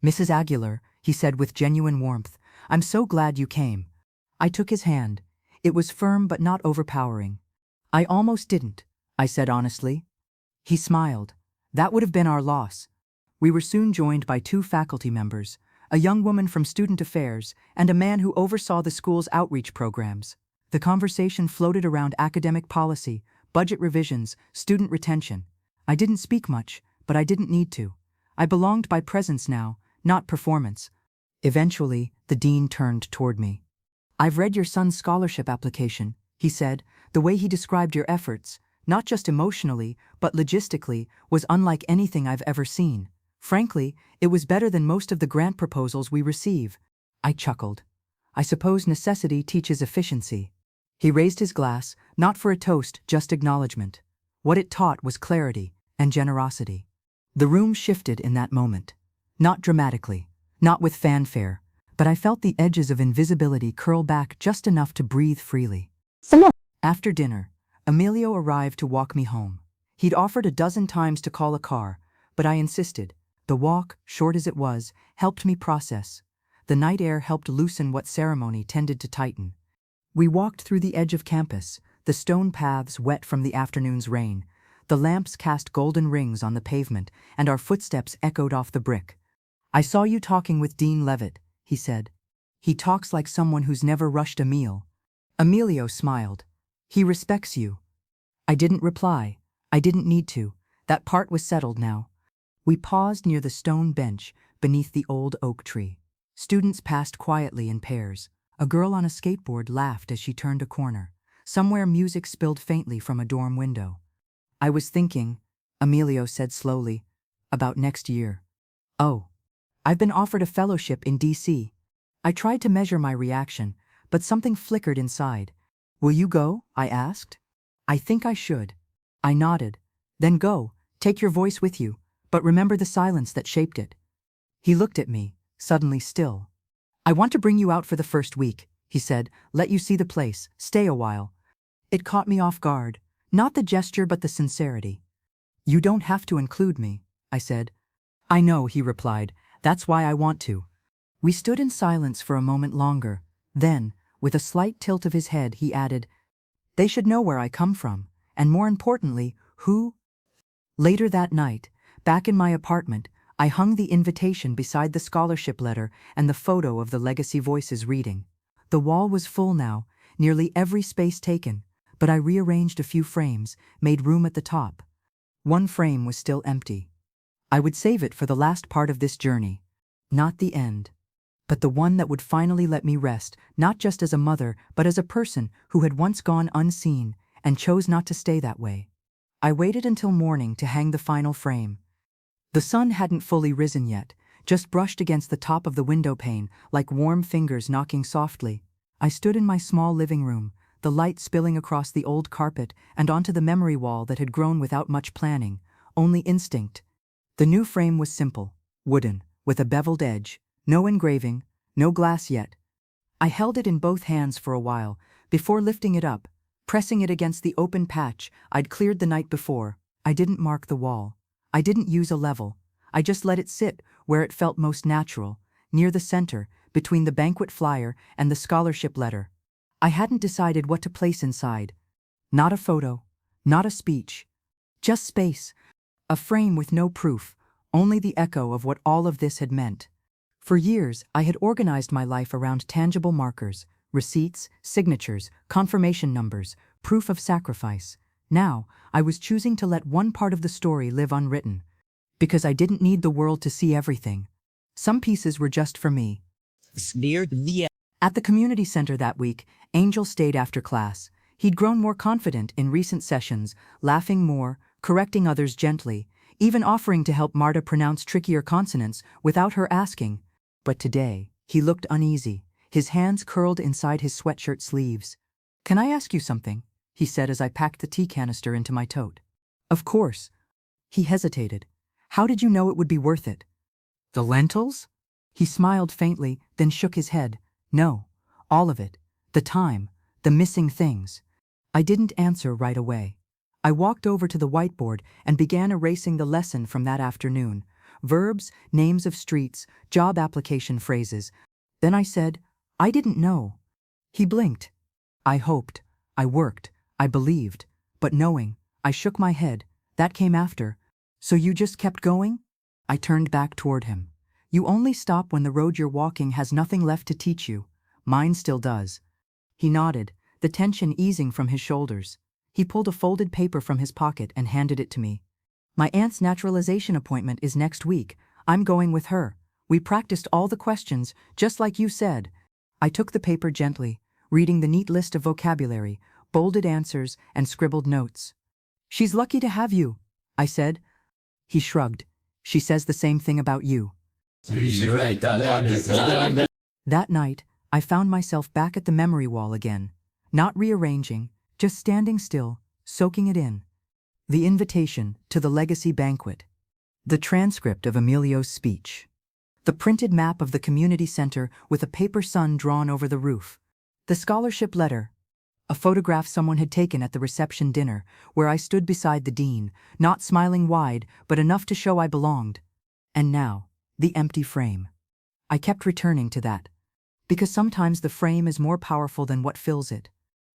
Mrs. Aguilar, he said with genuine warmth, I'm so glad you came. I took his hand. It was firm but not overpowering. I almost didn't, I said honestly. He smiled. That would have been our loss. We were soon joined by 2 faculty members, a young woman from Student Affairs and a man who oversaw the school's outreach programs. The conversation floated around academic policy, budget revisions, student retention. I didn't speak much, but I didn't need to. I belonged by presence now, not performance. Eventually, the dean turned toward me. I've read your son's scholarship application, he said. The way he described your efforts, not just emotionally, but logistically, was unlike anything I've ever seen. Frankly, it was better than most of the grant proposals we receive. I chuckled. I suppose necessity teaches efficiency. He raised his glass, not for a toast, just acknowledgement. What it taught was clarity and generosity. The room shifted in that moment. Not dramatically, not with fanfare, but I felt the edges of invisibility curl back just enough to breathe freely. After dinner, Emilio arrived to walk me home. He'd offered a dozen times to call a car, but I insisted. The walk, short as it was, helped me process. The night air helped loosen what ceremony tended to tighten. We walked through the edge of campus, the stone paths wet from the afternoon's rain. The lamps cast golden rings on the pavement, and our footsteps echoed off the brick. I saw you talking with Dean Levitt, he said. He talks like someone who's never rushed a meal. Emilio smiled. He respects you. I didn't reply. I didn't need to. That part was settled now. We paused near the stone bench beneath the old oak tree. Students passed quietly in pairs. A girl on a skateboard laughed as she turned a corner. Somewhere music spilled faintly from a dorm window. I was thinking, Emilio said slowly, about next year. Oh, I've been offered a fellowship in D.C. I tried to measure my reaction, but something flickered inside. Will you go? I asked. I think I should. I nodded. Then go, take your voice with you, but remember the silence that shaped it. He looked at me, suddenly still. I want to bring you out for the first week, he said, let you see the place, stay a while. It caught me off guard, not the gesture but the sincerity. You don't have to include me, I said. I know, he replied, that's why I want to. We stood in silence for a moment longer. Then, with a slight tilt of his head, he added, they should know where I come from, and more importantly, who. Later that night, back in my apartment, I hung the invitation beside the scholarship letter and the photo of the Legacy Voices reading. The wall was full now, nearly every space taken, but I rearranged a few frames, made room at the top. One frame was still empty. I would save it for the last part of this journey. Not the end, but the one that would finally let me rest, not just as a mother, but as a person who had once gone unseen and chose not to stay that way. I waited until morning to hang the final frame. The sun hadn't fully risen yet, just brushed against the top of the window pane, like warm fingers knocking softly. I stood in my small living room, the light spilling across the old carpet and onto the memory wall that had grown without much planning, only instinct. The new frame was simple, wooden, with a beveled edge, no engraving, no glass yet. I held it in both hands for a while, before lifting it up, pressing it against the open patch I'd cleared the night before. I didn't mark the wall. I didn't use a level. I just let it sit where it felt most natural, near the center, between the banquet flyer and the scholarship letter. I hadn't decided what to place inside. Not a photo, not a speech. Just space. A frame with no proof, only the echo of what all of this had meant. For years, I had organized my life around tangible markers, receipts, signatures, confirmation numbers, proof of sacrifice. Now, I was choosing to let one part of the story live unwritten. Because I didn't need the world to see everything. Some pieces were just for me. At the community center that week, Angel stayed after class. He'd grown more confident in recent sessions, laughing more, correcting others gently, even offering to help Marta pronounce trickier consonants without her asking. But today, he looked uneasy, his hands curled inside his sweatshirt sleeves. Can I ask you something? He said as I packed the tea canister into my tote. Of course. He hesitated. How did you know it would be worth it? The lentils? He smiled faintly, then shook his head. No, all of it. The time, the missing things. I didn't answer right away. I walked over to the whiteboard and began erasing the lesson from that afternoon. Verbs, names of streets, job application phrases. Then I said, I didn't know. He blinked. I hoped. I worked. I believed. But knowing, I shook my head. That came after. So you just kept going? I turned back toward him. You only stop when the road you're walking has nothing left to teach you. Mine still does. He nodded, the tension easing from his shoulders. He pulled a folded paper from his pocket and handed it to me. My aunt's naturalization appointment is next week. I'm going with her. We practiced all the questions, just like you said. I took the paper gently, reading the neat list of vocabulary, bolded answers, and scribbled notes. She's lucky to have you, I said. He shrugged. She says the same thing about you. That night, I found myself back at the memory wall again, not rearranging, just standing still, soaking it in. The invitation to the legacy banquet. The transcript of Emilio's speech. The printed map of the community center with a paper sun drawn over the roof. The scholarship letter. A photograph someone had taken at the reception dinner, where I stood beside the dean, not smiling wide, but enough to show I belonged. And now, the empty frame. I kept returning to that. Because sometimes the frame is more powerful than what fills it.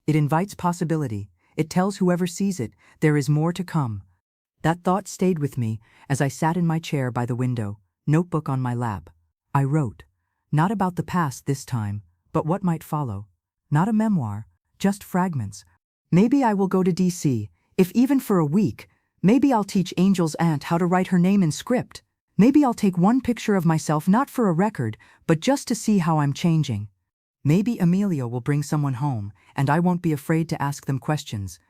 It invites possibility. It tells whoever sees it, there is more to come. That thought stayed with me as I sat in my chair by the window, notebook on my lap. I wrote. Not about the past this time, but what might follow. Not a memoir. Just fragments. Maybe I will go to DC, if even for a week. Maybe I'll teach Angel's aunt how to write her name in script. Maybe I'll take one picture of myself not for a record, but just to see how I'm changing. Maybe Emilio will bring someone home, and I won't be afraid to ask them questions.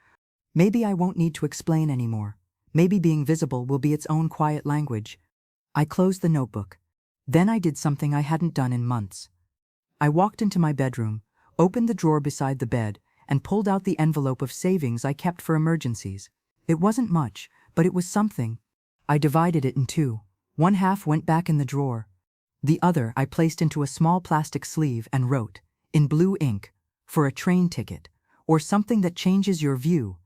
Maybe I won't need to explain anymore. Maybe being visible will be its own quiet language. I closed the notebook. Then I did something I hadn't done in months. I walked into my bedroom, opened the drawer beside the bed, and pulled out the envelope of savings I kept for emergencies. It wasn't much, but it was something. I divided it in two. One half went back in the drawer. The other I placed into a small plastic sleeve and wrote, in blue ink, for a train ticket, or something that changes your view.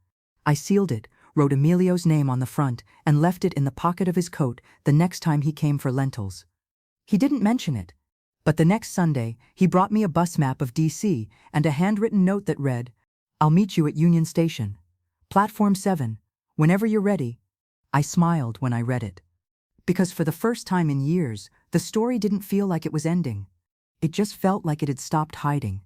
I sealed it, wrote Emilio's name on the front, and left it in the pocket of his coat the next time he came for lentils. He didn't mention it, but the next Sunday he brought me a bus map of DC and a handwritten note that read, "I'll meet you at Union Station. Platform 7, whenever you're ready." I smiled when I read it. Because for the first time in years, the story didn't feel like it was ending. It just felt like it had stopped hiding.